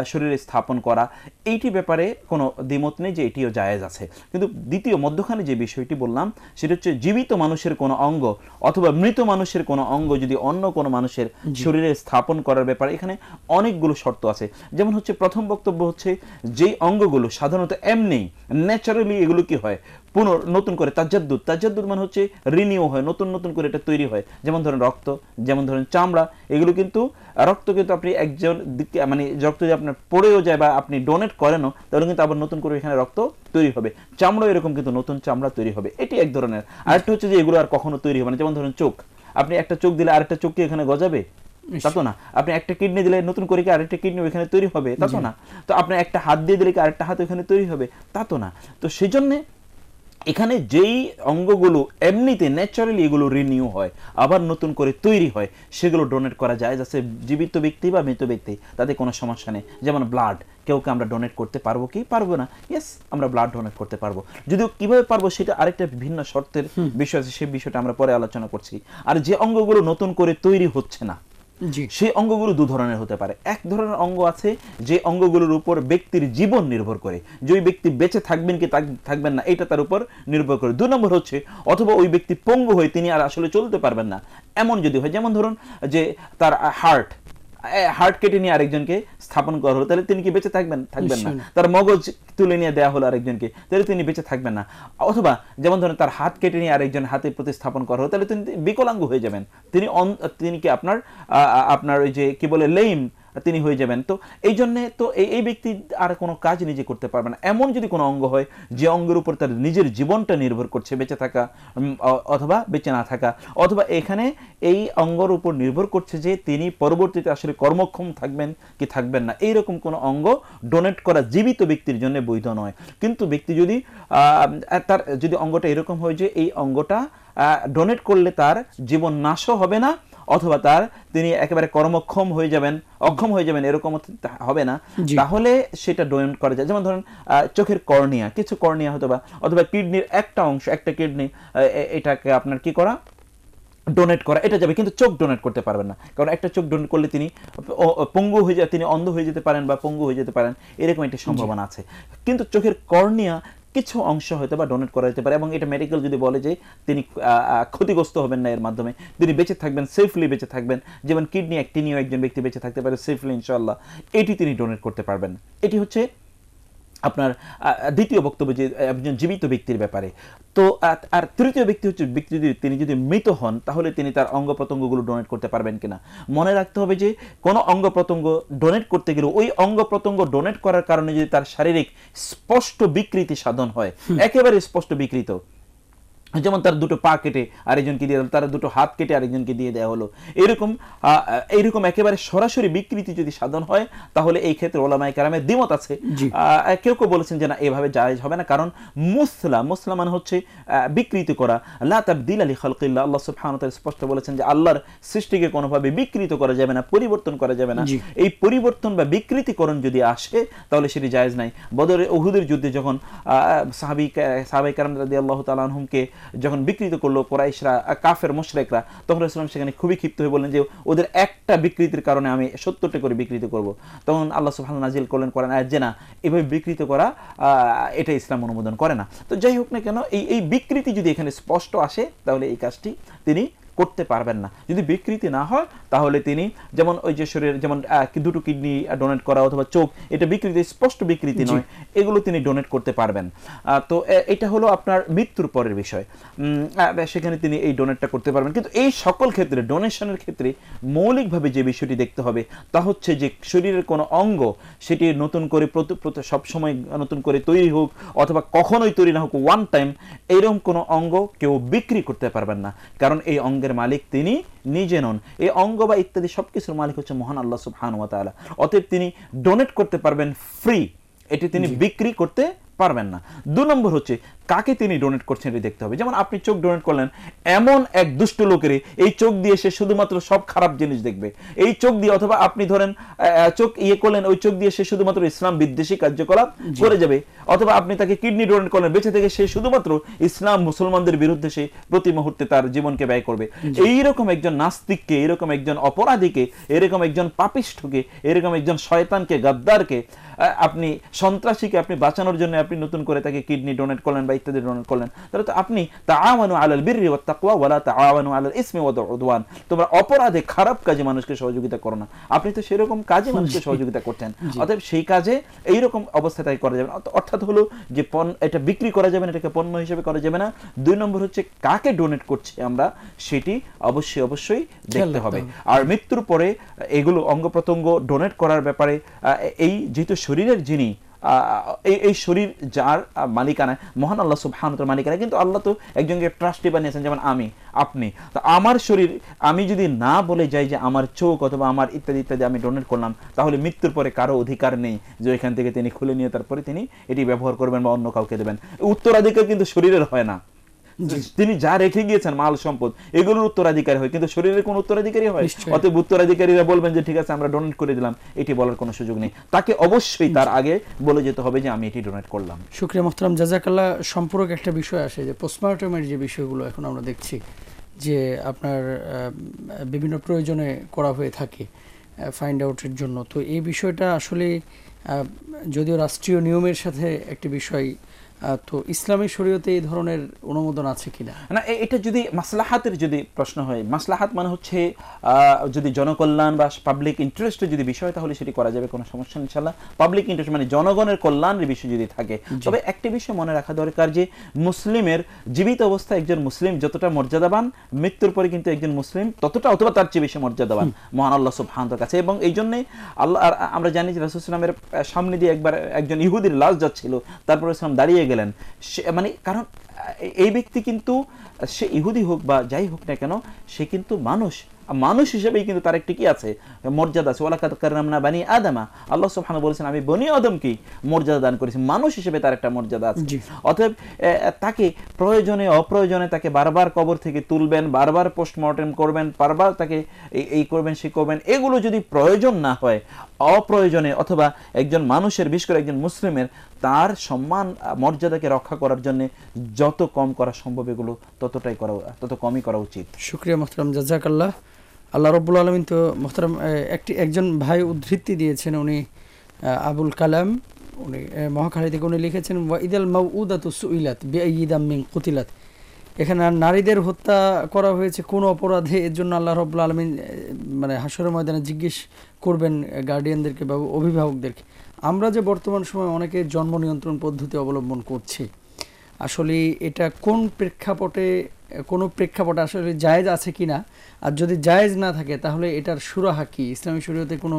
শরীরে স্থাপন করা, এইটি ব্যাপারে কোনো দ্বিমত নেই যে এটিও জায়েজ আছে। কিন্তু দ্বিতীয় মধ্যখানে যে বিষয়টি বললাম সেটা হচ্ছে জীবিত মানুষের কোনো অঙ্গ অথবা মৃত মানুষের কোনো অঙ্গ যদি অন্য কোনো মানুষের শরীরে স্থাপন করার ব্যাপারে এখানে অনেকগুলো শর্ত আছে। যেমন হচ্ছে প্রথম বক্তব্য হচ্ছে যেই অঙ্গগুলো সাধারণত এমনি ন্যাচারালি এগুলো কি হয় নতুন করে তাজাদ্দুদ মানে হচ্ছে রিনিউ হয়, নতুন নতুন করে এটা তৈরি হয়। যেমন ধরেন রক্ত, যেমন ধরেন চামড়া, এগুলো কিন্তু রক্ত কিন্তু আপনি একজন মানে রক্ত যদি আপনার পড়েও যায় বা আপনি ডোনেট করেনও তাহলে কিন্তু আবার নতুন করে এখানে রক্ত তৈরি হবে। চামড়া এরকম কিন্তু নতুন চামড়া তৈরি হবে, এটি এক ধরনের। আরেকটা হচ্ছে যে এগুলো আর কখনো তৈরি হবে না। যেমন ধরেন চোখ, আপনি একটা চোখ দিলে আরেকটা চোখ কি এখানে গজাবে? তা তো না। আপনি একটা কিডনি দিলে নতুন করে কি আরেকটা কিডনি এখানে তৈরি হবে? তা তো না। তো আপনি একটা হাত দিয়ে দিলে কি আরেকটা হাত এখানে তৈরি হবে? তা তো না। তো সেই জন্য এখানে যেই অঙ্গগুলো এমনিতে ন্যাচারালি এগুলো রিনিউ হয়, আবার নতুন করে তৈরি হয়, সেগুলো ডোনেট করা যায়। যাচ্ছে জীবিত ব্যক্তি বা মৃত ব্যক্তি, তাতে কোনো সমস্যা নেই। যেমন ব্লাড, কেউকে আমরা ডোনেট করতে পারবো কি পারবো না? ইয়েস, আমরা ব্লাড ডোনেট করতে পারবো। যদিও কিভাবে পারবো সেটা আরেকটা ভিন্ন শর্তের বিষয় আছে, সেই বিষয়টা আমরা পরে আলোচনা করছি। আর যে অঙ্গগুলো নতুন করে তৈরি হচ্ছে না, সেই অঙ্গগুলো 2 ধরনের হতে পারে। এক ধরনের অঙ্গ আছে যে অঙ্গগুলোর উপর ব্যক্তির জীবন নির্ভর করে, যে ওই ব্যক্তি বেঁচে থাকবেন কি থাকবেন না এটা তার উপর নির্ভর করে। 2 নম্বর হচ্ছে অথবা ওই ব্যক্তি পঙ্গু হয়ে তিনি আর আসলে চলতে পারবেন না, এমন যদি হয়। যেমন ধরুন যে তার হার্ট কেটে নিয়ে আরেকজনকে স্থাপন করা হলো, তাহলে তিনি কি বেঁচে থাকবেন? থাকবেন না। তার মগজ তুলে নিয়ে দেওয়া হলো আরেকজনকে, তাহলে তিনি বেঁচে থাকবেন না। অথবা যেমন ধরেন তার হাত কেটে নিয়ে আরেকজন হাতে প্রতিস্থাপন করা হলো, তাহলে তিনি বিকলাঙ্গ হয়ে যাবেন, তিনি কি আপনার ওই যে কি বলে লেইম তিনি হয়ে যাবেন। তো এই জন্যে তো এই ব্যক্তি আর কোনো কাজ নিজে করতে পারবে না। এমন যদি কোনো অঙ্গ হয় যে অঙ্গের উপর তার নিজের জীবনটা নির্ভর করছে, বেঁচে থাকা অথবা বেঁচে না থাকা, অথবা এখানে এই অঙ্গের উপর নির্ভর করছে যে তিনি পরবর্তীতে আসলে কর্মক্ষম থাকবেন কি থাকবেন না, এইরকম কোনো অঙ্গ ডোনেট করা জীবিত ব্যক্তির জন্য বৈধ নয়। কিন্তু ব্যক্তি যদি তার যদি অঙ্গটা এরকম হয় যে এই অঙ্গটা ডোনেট করলে তার জীবন নাশও হবে না, অথবা তিনি একেবারে কর্মক্ষম হয়ে যাবেন, অক্ষম হয়ে যাবেন, এরকম হবে না, তাহলে সেটা ডোনেট করা যায়। যেমন ধরেন চোখের কর্নিয়া, কিছু কর্নিয়া অথবা কিডনির একটা অংশ, একটা কিডনি, এটাকে আপনার কি করা ডোনেট করা, এটা যাবে। কিন্তু চোখ ডোনেট করতে পারবেন না, কারণ একটা চোখ ডোনেট করলে তিনি পঙ্গু হয়ে যায়, তিনি অন্ধ হয়ে যেতে পারেন বা পঙ্গু হয়ে যেতে পারেন, এরকম একটা সম্ভাবনা আছে। কিন্তু চোখের কর্নিয়া কিছু অংশ হয়তো বা ডোনেট করা যেতে পারে, এবং এটা মেডিকেল যদি বলে যে তিনি ক্ষতিগ্রস্ত হবেন না এর মাধ্যমে, তিনি বেঁচে থাকবেন, সেফলি বেঁচে থাকবেন। যেমন কিডনি তিনিও একজন ব্যক্তি বেঁচে থাকতে পারে সেফলি ইনশাআল্লাহ, এটি তিনি ডোনেট করতে পারবেন। এটি হচ্ছে আপনার দ্বিতীয় বক্তব্য যে একজন জীবিত ব্যক্তির ব্যাপারে। তো আর তৃতীয় ব্যক্তি হচ্ছে ব্যক্তি তিনি যদি মৃত হন তাহলে তিনি তার অঙ্গ প্রত্যঙ্গগুলো ডোনেট করতে পারবেন কিনা। মনে রাখতে হবে যে কোনো অঙ্গ প্রত্যঙ্গ ডোনেট করতে গেলে ওই অঙ্গ প্রত্যঙ্গ ডোনেট করার কারণে যদি তার শারীরিক স্পষ্ট বিকৃতি সাধন হয়, একেবারে স্পষ্ট বিকৃত, যেমন তার দুটো পা কেটে আরেকজনকে দিয়ে দিল, তার দুটো হাত কেটে আরেকজনকে দিয়ে দেওয়া হলো, এইরকম একেবারে সরাসরি বিকৃতি যদি সাধন হয় তাহলে এই ক্ষেত্রে ওলামায়ে কেরামের দ্বিমত আছে। কেউ কেউ বলেছেন যে না, এভাবে জায়েজ হবে না, কারণ মুসলা মানে হচ্ছে বিকৃতি করা। লা তাবদিলা লি খালকিল্লাহ, আল্লাহ সুবহানাহু ওয়া তাআলা স্পষ্ট বলেছেন যে আল্লাহর সৃষ্টিকে কোনোভাবে বিকৃত করা যাবে না, পরিবর্তন করা যাবে না। এই পরিবর্তন বা বিকৃতিকরণ যদি আসে তাহলে সেটি জায়েজ নাই। বদরে উহুদের যুদ্ধে যখন সাহাবায়ে কেরাম রাদিয়াল্লাহু তাআলা আনহুমকে যখন বিকৃত করলো কুরাইশরা, কাফের মুশরিকরা, তখন রাসূলুল্লাহ সেখানে খুবই ক্ষিপ্ত হয়ে বললেন যে ওদের একটা বিকৃতির কারণে আমি 70টা করে বিকৃত করব। তখন আল্লাহ সুবহানাহু নাজিল করলেন কোরআন আয়াত যে না, এভাবে বিকৃত করা এটা ইসলাম অনুমোদন করে না। তো যাই হোক না কেন, এই বিকৃতি যদি এখানে স্পষ্ট আসে তাহলে এই কাজটি তিনি করতে পারবেন না। যদি বিকৃতি না হয় তাহলে তিনি যেমন ওই যে শরীরের যেমন দুটো কিডনি ডোনেট করা অথবা চোখ, এটা বিকৃতি, স্পষ্ট বিকৃতি নয়, এগুলো তিনি ডোনেট করতে পারবেন। তো এটা হলো আপনার মৃত্যুর পরের বিষয়, সেখানে তিনি এই ডোনেটটা করতে পারবেন। কিন্তু এই সকল ক্ষেত্রে ডোনেশনের ক্ষেত্রে মৌলিকভাবে যে বিষয়টি দেখতে হবে তা হচ্ছে যে শরীরের কোনো অঙ্গ সেটি নতুন করে সবসময় নতুন করে তৈরি হোক অথবা কখনোই তৈরি না হোক, ওয়ান টাইম, এরকম কোনো অঙ্গ কেউ বিক্রি করতে পারবেন না, কারণ এই অঙ্গের মালিক তিনি নিজে নন। এই অঙ্গ বা ইত্যাদি সবকিছুর মালিক হচ্ছে মহান আল্লাহ সুবহানাহু ওয়া তাআলা। অতএব তিনি ডোনেট করতে পারবেন ফ্রি, এটি তিনি বিক্রি করতে পারবেন না। 2 নম্বর হচ্ছে কাকে তিনি ডোনেট করছেন এটা দেখতে হবে। যেমন আপনি চোখ ডোনেট করলেন, এমন এক দুষ্ট লোকের এই চোখ দিয়ে সে শুধুমাত্র সব খারাপ জিনিস দেখবে, এই চোখ দিয়ে, অথবা আপনি ধরেন চোখ করলেন, ওই চোখ দিয়ে সে শুধুমাত্র ইসলাম বিদ্বেষী কার্যকলাপ করে যাবে, অথবা আপনি তাকে কিডনি ডোনেট করলেন, বেঁচে থেকে সে শুধুমাত্র ইসলাম মুসলমানদের বিরুদ্ধে সে প্রতি মুহূর্তে তার জীবনকে ব্যয় করবে। এইরকম একজন নাস্তিককে, এরকম একজন অপরাধীকে, এরকম একজন পাপিষ্ঠকে, এরকম একজন শয়তানকে, গাদ্দারকে, আপনি সন্ত্রাসীকে আপনি বাঁচানোর জন্য আপনি নতুন করে তাকে কিডনি ডোনেট করলেন বা ইত্যাদি ডোনেট করলেন, তাহলে তো আপনি তাআওয়ানু আলাল বিররি ওয়াত তাকওয়া ওয়ালা তাআওয়ানু আলাল ইসমি ওয়াল উদওয়ান, তোমরা অপরাধে খারাপ কাজে মানুষকে সহযোগিতা করো না। আপনি তো সেরকম কাজে মানুষকে সহযোগিতা করছেন, অতএব সেই কাজে এইরকম অবস্থায় করা যাবে না। অর্থাৎ হলো যে এটা বিক্রি করা যাবে না, এটাকে পণ্য হিসেবে করা যাবে না। 2 নম্বর হচ্ছে কাকে ডোনেট করছি আমরা, সেটি অবশ্যই দেখতে হবে। আর মৃত্যুর পরে এগুলো অঙ্গ প্রত্যঙ্গ ডোনেট করার ব্যাপারে এই যেহেতু শরীরের যিনি এই শরীর যার মালিকানা মহান আল্লাহ সুবহানাহু ওয়া তাআলার মালিকানা, কিন্তু আল্লাহ তো একজনকে ট্রাস্টি বানিয়েছেন, যেমন আমি আপনি। তো আমার শরীর আমি যদি না বলে যাই যে আমার চোখ অথবা আমার ইত্যাদি ইত্যাদি আমি ডোনেট করলাম, তাহলে মৃত্যুর পরে কারো অধিকার নেই যে এখান থেকে তিনি খুলে নিয়ে তারপরে তিনি এটি ব্যবহার করবেন বা অন্য কাউকে দেবেন। উত্তরাধিকার কিন্তু শরীরের হয় না, তিনি যা রেখে গিয়েছেন মাল সম্পদ এগুলোর উত্তরাধিকারী হয়, কিন্তু শরীরের কোন উত্তরাধিকারী হয়? অতএব উত্তরাধিকারীরা বলবেন যে ঠিক আছে আমরা ডোনেট করে দিলাম, এটি বলার কোনো সুযোগ নেই। তাকে অবশ্যই তার আগে বলে যেতে হবে যে আমি এটি ডোনেট করলাম। শুকরিয়া মুহতারাম, জাযাকাল্লাহ। সম্পূরক একটা বিষয় আসে যে পোস্টমর্টমের যে বিষয়গুলো এখন আমরা দেখছি যে আপনার বিভিন্ন প্রয়োজনে করা হয়ে থাকে ফাইন্ড আউটের জন্য, তো এই বিষয়টা আসলে যদিও রাষ্ট্রীয় নিয়মের সাথে একটি বিষয়, তো ইসলামী শরীয়তে এই ধরনের অনুমোদন আছে কিনা? না, এটা যদি মাসলাহাতের যদি প্রশ্ন হয়, মাসলাহাত মানে হচ্ছে যদি জনকল্যাণ বা পাবলিক ইন্টারেস্টের যদি বিষয়, তাহলে সেটি করা যাবে, কোনো সমস্যা ইনশাআল্লাহ। পাবলিক ইন্টারেস্ট মানে জনগণের কল্যাণের বিষয় যদি থাকে। তবে একটি বিষয় মনে রাখা দরকার যে মুসলিমের জীবিত অবস্থায় একজন মুসলিম যতটা মর্যাদাবান, মৃত্যুর পরে কিন্তু একজন মুসলিম ততটা অথবা তার চেয়ে বেশি মর্যাদাবান মহান আল্লাহ সুবহানাহু ওয়া তাআলার কাছে। এবং এই জন্যে আল্লাহ, আমরা জানি যে রাসূল সাল্লাল্লাহু আলাইহি ওয়াসাল্লামের সামনে দিয়ে একবার একজন ইহুদির লাশ যাচ্ছিল, তারপরে ইসলাম দাঁড়িয়ে গেলেন, মানে কারণ এই ব্যক্তি কিন্তু সে ইহুদি হোক বা যাই হোক না কেন, সে কিন্তু মানুষ হিসেবেই কিন্তু তার একটি কি আছে, মর্যাদা আছে। ওয়ালাকাদ কাররামনা বানি আদমা, আল্লাহ সুবহানাহু বলেছেন আমি বনি আদমকে মর্যাদা দান করেছি, মানুষ হিসেবে তার একটা মর্যাদা আছে। অতএব তাকে প্রয়োজনে অপ্রয়োজনে তাকে বারবার কবর থেকে তুলবেন, বারবার পোস্টমর্টেম করবেন, বারবার তাকে এই করবেন সে করবেন, এগুলো যদি প্রয়োজন না হয়, অপ্রয়োজনে অথবা একজন মানুষের, বিশেষ করে একজন মুসলিমের তার সম্মান মর্যাদাকে রক্ষা করার জন্য যত কম করা সম্ভব এগুলো তত কমই করা উচিত। শুকরিয়া মুহতারাম, জাযাকাল্লাহ। আল্লাহ রাব্বুল আলামিন তো মুহতারাম একজন ভাই উদ্ধৃতি দিয়েছেন, উনি আবুল কালাম, উনি মহাখালী থেকে উনি লিখেছেন ওয়া ইদাল মাউউদাতু সুইলাত বিআইয়ি দামিন কুতিলাত। এখানে নারীদের হত্যা করা হয়েছে কোন অপরাধে, এর জন্য আল্লাহ রাব্বুল আলামিন মানে হাশরের ময়দানে জিজ্ঞেস করবেন গার্ডিয়ানদেরকে বা অভিভাবকদেরকে। আমরা যে বর্তমান সময়ে অনেকে জন্ম নিয়ন্ত্রণ পদ্ধতি অবলম্বন করছি, আসলে এটা কোন প্রেক্ষাপটে আসলে জায়েজ আছে কিনা, আর যদি জায়েজ না থাকে তাহলে এটার সুরাহা কি? ইসলামী শরীয়তে কোনো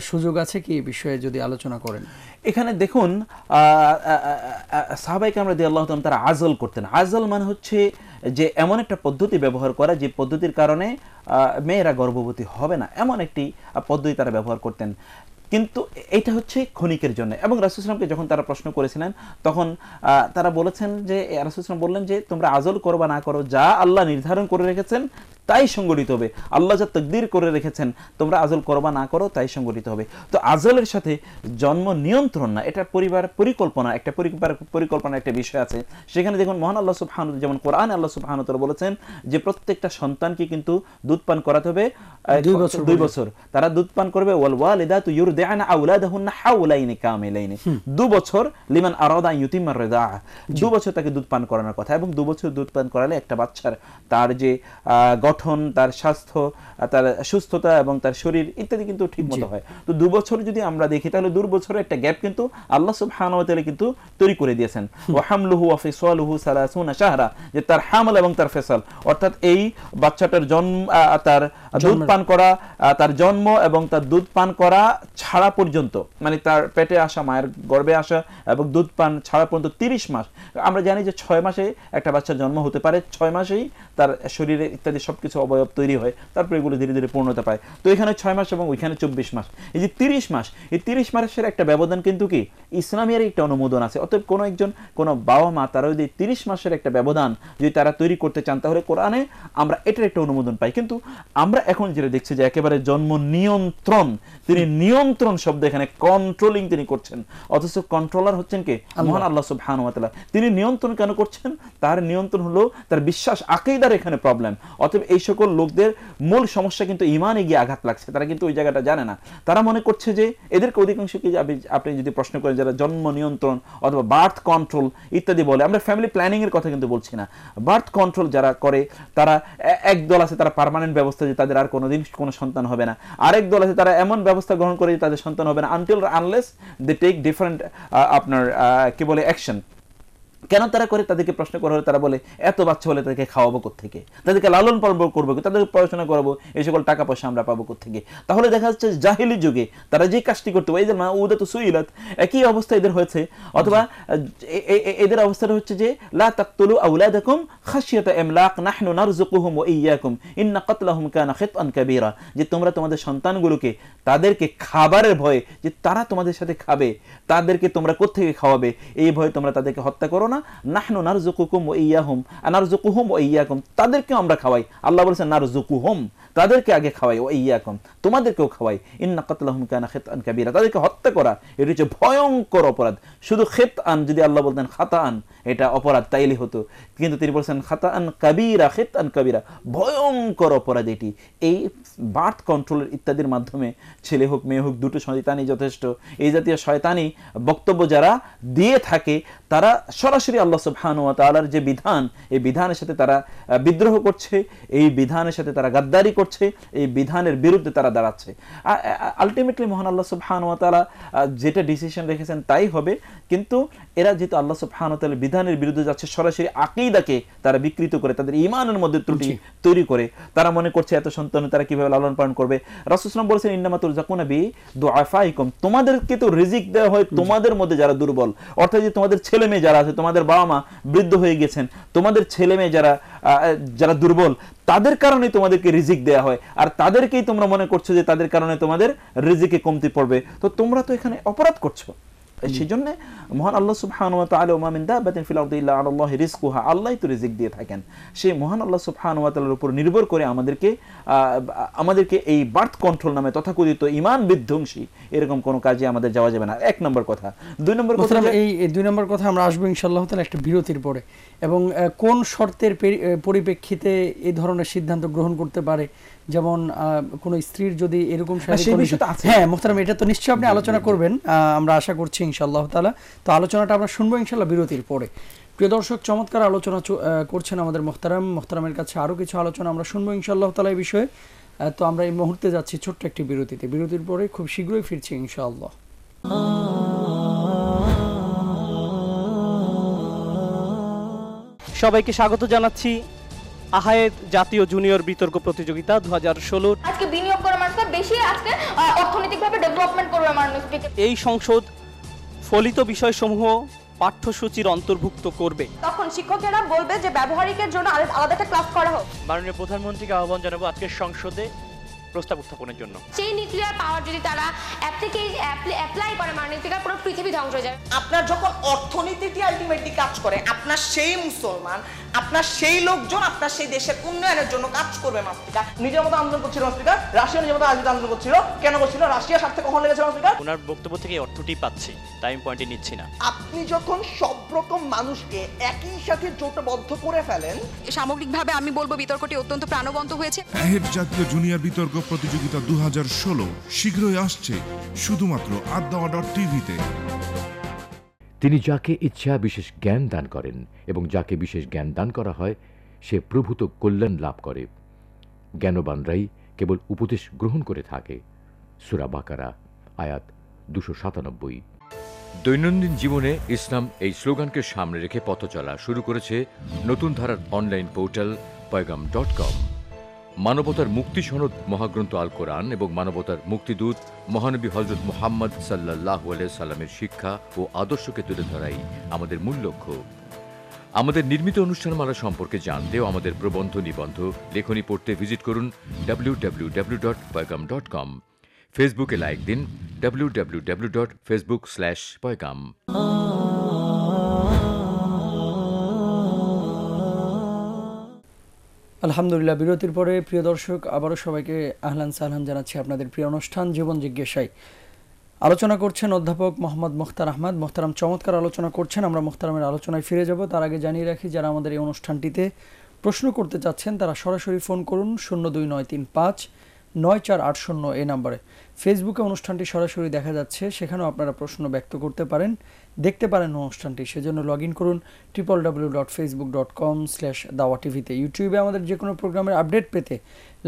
সুযোগ আছে কি এই বিষয়ে যদি আলোচনা করেন? এখানে দেখুন সাহাবায়ে কেরাম রাদিয়াল্লাহু তাআলা তারা আজল করতেন। আজল মানে হচ্ছে যে এমন একটা পদ্ধতি ব্যবহার করা যে পদ্ধতির কারণে মেয়েরা গর্ভবতী হবে না, এমন একটি পদ্ধতি তারা ব্যবহার করতেন। কিন্তু এটা হচ্ছে ক্ষণিকের জন্য। এবং রাসূল সাল্লাল্লাহু আলাইহি ওয়াসাল্লামকে যখন তারা প্রশ্ন করেছিলেন তখন তারা বলেছেন যে রাসূল সাল্লাল্লাহু আলাইহি ওয়াসাল্লাম বললেন যে তোমরা আজল করো বা না করো, যা আল্লাহ নির্ধারণ করে রেখেছেন তাই সংগঠিত হবে। আল্লাহ যা তাকদীর করে রেখেছেন তোমরা আজল করো বা না করো তাই সংগঠিত হবে। তো আজলের সাথে জন্ম নিয়ন্ত্রণ না, এটা পরিবার পরিকল্পনা, একটা পরিকল্পনা একটা বিষয় আছে। সেখানে দেখুন মহান আল্লাহ সুবহানাহু যেমন কোরআনে আল্লাহ সুবহানাহু তাআলা বলেছেন যে প্রত্যেকটা সন্তানকে কিন্তু দুধ পান করাতে হবে 2 বছর। তারা দুধ পান করবে ওয়াল ওয়ালিদাতু ইউরদি'না আওলাদাহুন্না হাওলাইনি কামিলাইনি, 2 বছর লিমান আরাদা ইউতিম্মার রিদা, 2 বছর তাকে দুধ পান করানোর কথা। এবং 2 বছর দুধ পান করালে একটা বাচ্চার তার যে গঠন, তার স্বাস্থ্য, তার সুস্থতা এবং তার শরীর ইত্যাদি কিন্তু ঠিকমতো হয়। তো 2 বছর যদি আমরা দেখি তাহলে 2 বছরের একটা গ্যাপ কিন্তু আল্লাহ সুবহানাহু ওয়া তাআলা কিন্তু তৈরি করে দিয়েছেন। ওয়া হামলুহু ওয়া ফিসালুহু 30 শাহরা, যে তার হামল এবং তার ফিসাল অর্থাৎ এই বাচ্চাটার জন্ম, তার দুধ পান করা, তার জন্ম এবং তার দুধ পান করা ছাড়া পর্যন্ত, মানে তার পেটে আসা, মায়ের গর্ভে আসা এবং দুধ পান ছাড়া পর্যন্ত 30 মাস। আমরা জানি যে 6 মাসে একটা বাচ্চার জন্ম হতে পারে, 6 মাসেই তার শরীরে ইত্যাদি সবকিছু অবয়ব তৈরি হয়, তারপরে এগুলো ধীরে ধীরে পূর্ণতা পায়। তো এখানে 6 মাস এবং ওইখানে 24 মাস, এই যে 30 মাস, এই 30 মাসের একটা ব্যবধান কিন্তু কি ইসলামের একটা অনুমোদন আছে। অতএব কোনো বাবা মা তারা যদি 30 মাসের একটা ব্যবধান যদি তারা তৈরি করতে চান তাহলে কোরআনে আমরা এটার একটা অনুমোদন পাই। কিন্তু আমরা এখন যেটা দেখছি যে একেবারে জন্ম নিয়ন্ত্রণ, তিনি নিয়ন্ত্রণ শব্দ এখানে কন্ট্রোলিং তিনি করছেন, অথচ কন্ট্রোলার হচ্ছেন কে? মহান আল্লাহ সুবহানাহু ওয়া তাআলা। তিনি নিয়ন্ত্রণ কেন করছেন? তার নিয়ন্ত্রণ হলো তার বিশ্বাস, আকীদার এখানে প্রবলেম। অতএব এই সকল লোকদের মূল সমস্যা কিন্তু ঈমানে গিয়ে আঘাত লাগছে, তারা কিন্তু ওই জায়গাটা জানে না। তারা মনে করছে যে এদেরকে অধিকাংশ কি আপনি যদি প্রশ্ন করেন যারা জন্ম নিয়ন্ত্রণ অথবা বার্থ কন্ট্রোল ইত্যাদি বলে, আমরা ফ্যামিলি প্ল্যানিং এর কথা কিন্তু বলছি না, বার্থ কন্ট্রোল যারা করে তারা এক দল আছে তারা পার্মানেন্ট ব্যবস্থা যে তাদের আর কোনোদিন কোনো সন্তান হবে না, আরেক দল আছে তারা এমন ব্যবস্থা গ্রহণ করে যে তাদের সন্তান হবে না until unless they take different আপনার কি বলে অ্যাকশন। কেন তারা করে? তাদেরকে প্রশ্ন করা হলে তারা বলে এত বাচ্চা হলে তাদেরকে খাওয়াবো কোত্থেকে, তাদেরকে লালন পালন করবো, তাদেরকে পড়াশোনা করাবো, এই সকল টাকা পয়সা আমরা পাবো কোত্থেকে? তাহলে দেখা যাচ্ছে জাহিলি যুগে তারা যে কাজটি করতে পারে, এদের মা উদা তো সুইলাত, একই অবস্থা এদের হয়েছে। অথবা এদের অবস্থাটা হচ্ছে যে লা তাকতুলু আওলাদাকুম খাশিয়াতা ইমলাক নাহনু নারযুকুহুম ওয়া ইয়্যাকুম ইন্না কাতলাহুম কানা খিতআন কাবীরা, যে তোমরা তোমাদের সন্তানগুলোকে তাদেরকে খাবারের ভয়ে, যে তারা তোমাদের সাথে খাবে, তাদেরকে তোমরা কোত্থেকে খাওয়াবে, এই ভয়ে তোমরা তাদেরকে হত্যা করো না। নাহনু নারযুকুকুম ওয়া ইয়্যাহুম নারযুকুহুম ওয়া ইয়্যাকুম, তাদেরকে আমরা খাওয়াই। আল্লাহ বলেছেন নারযুকুহুম, তাদেরকে আগে খাওয়াই, ওয়া ইয়্যাকুম, তোমাদেরকেও খাওয়াই। ইন্না কাতলাহুম কানা খিতআন কাবীরা, তাদেরকে হত্যা করা এটা হচ্ছে ভয়ঙ্কর অপরাধ। শুধু খিতআন, যদি আল্লাহ বলতেন খাতাআন এটা অপরাধ তাইলে হতো, কিন্তু তিনি বলেছেন খাতাআন কাবীরা, খিতআন কাবীরা, ভয়ঙ্কর অপরাধ এটি। এই বার্থ কন্ট্রোলের ইত্যাদির মাধ্যমে ছেলে হোক মেয়ে হোক দুটো শয়তানি যথেষ্ট, এই জাতীয় শয়তানি বক্তব্য যারা দিয়ে থাকে তারা সরাসরি আল্লাহ সুবহানাহু ওয়া তাআলার যে বিধান, এই বিধানের সাথে তারা বিদ্রোহ করছে, এই বিধানের সাথে তারা গাদ্দারি করছে, এই বিধানের বিরুদ্ধে তারা দাঁড়াচ্ছে। আলটিমেটলি মহান আল্লাহ সুবহানাহু ওয়া তাআলা যেটা ডিসিশন রেখেছেন তাই হবে। কিন্তু এরা যেহেতু আল্লাহ সুবহানাহু ওয়া তাআলার বিধানের বিরুদ্ধে যাচ্ছে, সরাসরি আকীদাকে তারা বিকৃত করে, তাদের ঈমানের মধ্যে ত্রুটি তৈরি করে, তারা মনে করছে এত সন্তান তারা কিভাবে লালন পালন করবে। রাসূল সাল্লাল্লাহু আলাইহি ওয়াসাল্লাম বলেছেন ইন্নামা তুরযাকুনা বিদুআফাইকুম, তোমাদেরকে তো রিজিক দেওয়া হয় তোমাদের মধ্যে যারা দুর্বল, অর্থাৎ যে তোমাদের ছেলে মেয়ে যারা আছে, তোমাদের বাবা মা বৃদ্ধ হয়ে গেছেন, তোমাদের ছেলে মেয়ে যারা দুর্বল, তাদের কারণে তোমাদেরকে রিজিক দেয়া হয়, আর তাদেরকেই তোমরা মনে করছো যে তাদের কারণে তোমাদের রিজিকে কমতি পড়বে। তো তোমরা তো এখানে অপরাধ করছো। সেই জন্য মহান আল্লাহ সুবহানাহু ওয়া তাআলা ওয়া মিন দাব্বাতিন ফিল আরদি ইল্লা আলাল্লাহি রিজকুহা, আল্লাহই তো রিজিক দিয়ে থাকেন। সেই মহান আল্লাহ সুবহানাহু ওয়া তাআলার উপর নির্ভর করে আমাদেরকে এই বার্থ কন্ট্রোল নামে তথাকথিত ঈমান বিধ্বংসী এরকম কোনো কাজে আমাদের যাওয়া যাবে না। 1 নম্বর কথা। 2 নম্বর কথা, এই 2 নম্বর কথা আমরা আসবো ইনশাআল্লাহ তাআলা একটা বিরতির পরে। এবং কোন শর্তের পরিপ্রেক্ষিতে এই ধরনের সিদ্ধান্ত গ্রহণ করতে পারে, যেমন কোন স্ত্রীর যদি এরকম হ্যাঁ মোহতারাম, এটা তো নিশ্চয়ই আপনি আলোচনা করবেন, আমরা আশা করছি ইনশাআল্লাহ তাআলা। তো আলোচনাটা আমরা শুনবো ইনশাআল্লাহ বিরতির পরে। প্রিয় দর্শক, চমৎকার আলোচনা করছেন আমাদের মোহতারামের কাছে আরও কিছু আলোচনা আমরা শুনবো ইনশাআল্লাহ তাআলা এই বিষয়ে। তো আমরা এই মুহূর্তে যাচ্ছি ছোট্ট একটি বিরতিতে, বিরতির পরে খুব শীঘ্রই ফিরছি ইনশাআল্লাহ। সবাইকে স্বাগত জানাচ্ছি আহায়েদ জাতীয় জুনিয়র বিতর্ক প্রতিযোগিতা 2016। আজকে বিনিয়োগ করা মানুষকে বেশি আজকে অর্থনৈতিকভাবে ডেভেলপমেন্ট করবে মাননীয় স্পিকার। এই সংসদ ফলিত বিষয়সমূহ পাঠ্যসূচির অন্তর্ভুক্ত করবে। তখন শিক্ষকেরা বলবে যে ব্যবহারিকের জন্য আলাদা একটা ক্লাস করা হোক। মাননীয় প্রধানমন্ত্রীকে আহ্বান জানাবো আজকের সংসদে প্রস্তাব উত্থাপনের জন্য। সেই নিউক্লিয়ার পাওয়ার যদি তারা অ্যাপ্লাই করে মাননীয় স্পিকার, পুরো পৃথিবী ধ্বংস হয়ে যাবে। আপনার যখন অর্থনীতিটি আলটিমেটলি কাজ করে, আপনার সেই মুসলমান, আপনার সেই লোকজন আপনার সেই দেশের উন্নয়নের জন্য কাজ করবে মাননীয় স্পিকার। নিজের মতো আন্দোলন করছিল স্পিকার, রাশিয়া নিজের মতো আন্দোলন করছিল। কেন করছিল? রাশিয়ার স্বার্থে কখন লেগেছিল স্পিকার? ওনার বক্তব্য থেকে অর্থটি পাচ্ছি, তাই আমি পয়েন্টে নিচ্ছি না। আপনি যখন সব রকম মানুষকে একই সাথে জোটবদ্ধ করে ফেলেন, সামগ্রিকভাবে আমি বলবো বিতর্কটি অত্যন্ত প্রাণবন্ত হয়েছে। অ্যাহেড জাতীয় জুনিয়র বিতর্ক প্রতিযোগিতা 2016 শীঘ্রই আসছে শুধুমাত্র আদাওয়া.টিভিতে। তিনি যাকে ইচ্ছা বিশেষ জ্ঞান দান করেন এবং যাকে বিশেষ জ্ঞান দান করা হয় সে প্রভূত কল্যাণ লাভ করে। জ্ঞানবানরাই কেবল উপদেশ গ্রহণ করে থাকে। সূরা বাকারা আয়াত 297। দৈনন্দিন জীবনে ইসলাম এই স্লোগানকে সামনে রেখে পথ চলা শুরু করেছে নতুন ধারার অনলাইন পোর্টাল পয়গাম.com। মানবতার মুক্তি সনদ মহাগ্রন্থ আল কোরআন এবং মানবতার মুক্তিদূত মহানবী হযরত মুহাম্মদ সাল্লাল্লাহু আলাইহি সাল্লামের শিক্ষা ও আদর্শকে তুলে ধরাই আমাদের মূল লক্ষ্য। আমাদের নির্মিত অনুষ্ঠানমালা সম্পর্কে জানতে ও আমাদের প্রবন্ধ নিবন্ধ লেখনী পড়তে ভিজিট করুন www.paygam.com। ফেসবুকে লাইক দিন www.facebook/paygam। আলহামদুলিল্লাহ, বিরতির পরে প্রিয় দর্শক আবারও সবাইকে আহলান সাহলান জানাচ্ছি আপনাদের প্রিয় অনুষ্ঠান জীবন জিজ্ঞাসায়। আলোচনা করছেন অধ্যাপক মোহাম্মদ মুখতার আহমদ। মোহতারাম চমৎকার আলোচনা করছেন। আমরা মোহতারামের আলোচনায় ফিরে যাব। তার আগে জানিয়ে রাখি, যারা আমাদের এই অনুষ্ঠানটিতে প্রশ্ন করতে চাচ্ছেন তারা সরাসরি ফোন করুন 029359480 এই নম্বরে। ফেসবুকে অনুষ্ঠানটি সরাসরি দেখা যাচ্ছে, সেখানেও আপনারা প্রশ্ন ব্যক্ত করতে পারেন, দেখতে পারেন অনুষ্ঠানটি। সেজন্য লগ ইন করুন www.facebook.com/dawa.tv-তে। ইউটিউবে আমাদের যে কোনো প্রোগ্রামের আপডেট পেতে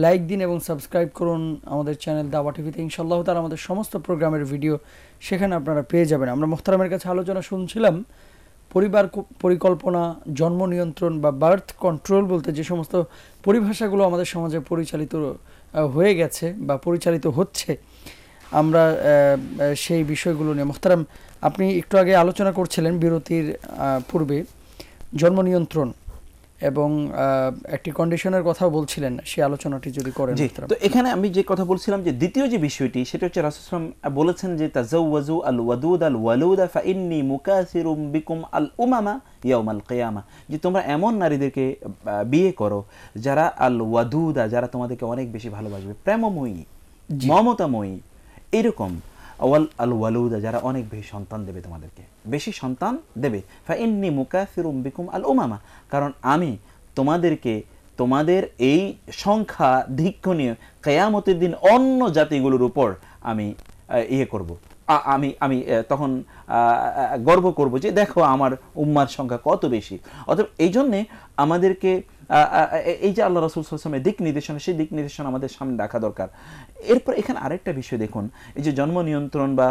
লাইক দিন এবং সাবস্ক্রাইব করুন আমাদের চ্যানেল দাওয়া টিভিতে। ইনশাআল্লাহ তাআলা আমাদের সমস্ত প্রোগ্রামের ভিডিও সেখানে আপনারা পেয়ে যাবেন। আমরা মোহতারামের কাছে আলোচনা শুনছিলাম পরিবার পরিকল্পনা, জন্ম নিয়ন্ত্রণ বা বার্থ কন্ট্রোল বলতে যে সমস্ত পরিভাষাগুলো আমাদের সমাজে পরিচালিত হয়ে গেছে বা পরিচালিত হচ্ছে, আমরা সেই বিষয়গুলো নিয়ে মোহতারাম আপনি একটু আগে আলোচনা করছিলেন বিরতির পূর্বে জন্ম নিয়ন্ত্রণ এবং একটি কন্ডিশনের কথা বলছিলেন, সেই আলোচনাটি যদি করেন। তো এখানে আমি যে কথা বলছিলাম যে দ্বিতীয় যে বিষয়টি সেটা হচ্ছে রাসূল সাল্লাল্লাহু আলাইহি ওয়াসাল্লাম বলেছেন যে তাজাওয়াজু আল ওয়াদুদ আল ওয়ালুদা ফাইন্নী মুকাসিরুম বিকুম আল উমামা ইয়াউমাল কিয়ামা, যে তোমরা এমন নারীদেরকে বিয়ে করো যারা আল ওয়াদুদা, যারা তোমাদেরকে অনেক বেশি ভালোবাসবে, প্রেমময়ী, মমতাময়ী, এরকম আল ওয়ালুদা, যারা অনেক বেশি সন্তান দেবে, তোমাদেরকে বেশি সন্তান দেবে। ফাইন্নী মুকাসিরুম বিকুম আল উমামা, কারণ আমি তোমাদেরকে তোমাদের এই সংখ্যা ধিক্য নিয়ে কিয়ামতের দিন অন্য জাতিগুলোর উপর আমি করব, আমি তখন গর্ব করব যে দেখো আমার উম্মার সংখ্যা কত বেশি। অতএব এই জন্যে আমাদেরকে এই যে আল্লাহ রাসূল সাল্লাল্লাহু আলাইহি ওয়াসাল্লামের দিক নির্দেশনা, সেই দিক নির্দেশনা আমাদের সামনে রাখা দরকার। এরপর এখানে আরেকটা বিষয় দেখুন, এই যে জন্ম নিয়ন্ত্রণ বা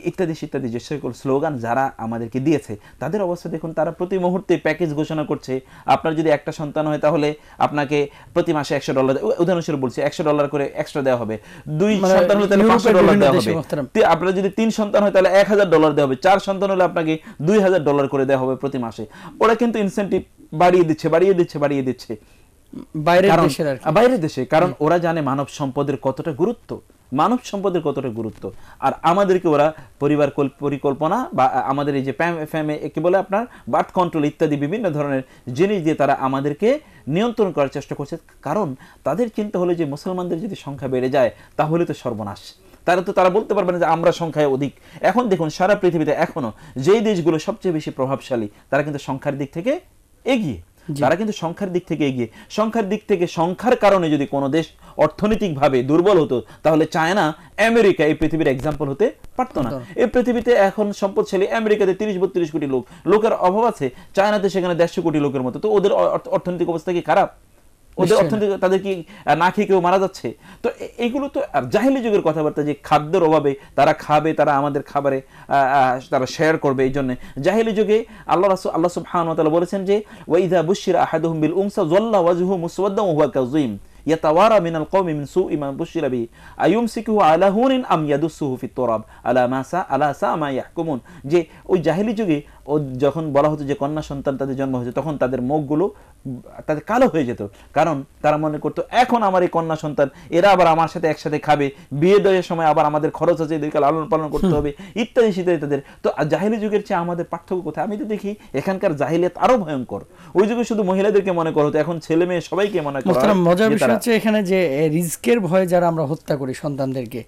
ইত্যাদি ইত্যাদি যে সকল স্লোগান যারা আমাদেরকে দিয়েছে, তাদের অবস্থা দেখুন, তারা প্রতি মুহূর্তে প্যাকেজ ঘোষণা করছে। আপনার যদি একটা সন্তান হয় তাহলে আপনাকে প্রতি মাসে $100, উদাহরণস্বরূপ বলছি, $100 করে এক্সট্রা দেওয়া হবে। 2 সন্তান হলে তাহলে $500 দেওয়া হবে। আপনার যদি 3 সন্তান হয় তাহলে $1000 দেওয়া হবে। 4 সন্তান হলে আপনাকে $2000 করে দেওয়া হবে প্রতি মাসে। ওরা কিন্তু ইনসেন্টিভ বাড়িয়ে দিচ্ছে বাইরের দেশে, কারণ ওরা জানে মানব সম্পদের কতটা গুরুত্ব। আর আমাদেরকে ওরা পরিবার পরিকল্পনা বা আমাদের এই যে কি বলে আপনার বার্থ কন্ট্রোল ইত্যাদি বিভিন্ন ধরনের জিনিস দিয়ে তারা আমাদেরকে নিয়ন্ত্রণ করার চেষ্টা করছে। কারণ তাদের চিন্তা হলো যে মুসলমানদের যদি সংখ্যা বেড়ে যায় তাহলে তো সর্বনাশ। তারা বলতে পারবে না যে আমরা সংখ্যায় অধিক। এখন দেখুন সারা পৃথিবীতে এখনো যেই দেশগুলো সবচেয়ে বেশি প্রভাবশালী তারা কিন্তু সংখ্যার দিক থেকে এগিয়ে। সংখ্যার কারণে যদি কোনো দেশ অর্থনৈতিকভাবে দুর্বল হতো তাহলে চায়না, আমেরিকা এই পৃথিবীর এক্সাম্পল হতে পারতো না। এই পৃথিবীতে এখন সম্পদশালী আমেরিকাতে 30-32 কোটি লোকের অভাব আছে, চায়নাতে সেখানে 150 কোটি লোকের মতো। তো ওদের অর্থনৈতিক অবস্থা কি খারাপ? ওদের অর্থনৈতিক, তাদের কি না খেয়ে কেউ মারা যাচ্ছে? তো এইগুলো তো জাহেলি যুগের কথাবার্তা, যে খাদ্যের অভাবে তারা খাবে, তারা আমাদের খাবারে তারা শেয়ার করবে। এই জন্য জাহেলি যুগে আল্লাহ সুবহানাহু ওয়া তাআলা বলেছেন যে ওয়াইযা বুশিরা আহাদুহুম বিল উনসা যাল্লা ওয়াজহুহু মুসওয়াদ্দান ওয়া হুয়া কাযীম ইয়াতাওয়ারা মিনাল কওমি মিন সুই মা বুশিরা বিহি আয়ুমসিকুহু আলা হুনিন আম ইয়াদুসুহু ফিত তুরাব আলা সা মা ইয়াহকুমুন। যে ওই জাহেলি যুগে ও যখন বলা হতো যে কন্যা সন্তান তাদের জন্ম হয়েছে, তখন তাদের মুখগুলো তাদের কালো হয়ে যেত, কারণ তারা মনে করতো এখন আমার এই কন্যা সন্তান, এরা আবার আমার সাথে একসাথে খাবে, বিয়ে দেওয়ার সময় আবার আমাদের খরচ আছে, এদেরকে লালন পালন করতে হবে ইত্যাদি ইত্যাদি তাদের। তো জাহিলি যুগের চেয়ে আমাদের পার্থক্য কোথায়? আমি তো দেখি এখানকার জাহিলিয়াত আরো ভয়ঙ্কর। ওই যুগে শুধু মহিলাদেরকে মনে করা হতো, এখন ছেলে মেয়ে সবাইকে মনে করা হয়। মজার বিষয় হচ্ছে এখানে যে রিস্কের ভয়ে যারা আমরা হত্যা করি সন্তানদেরকে,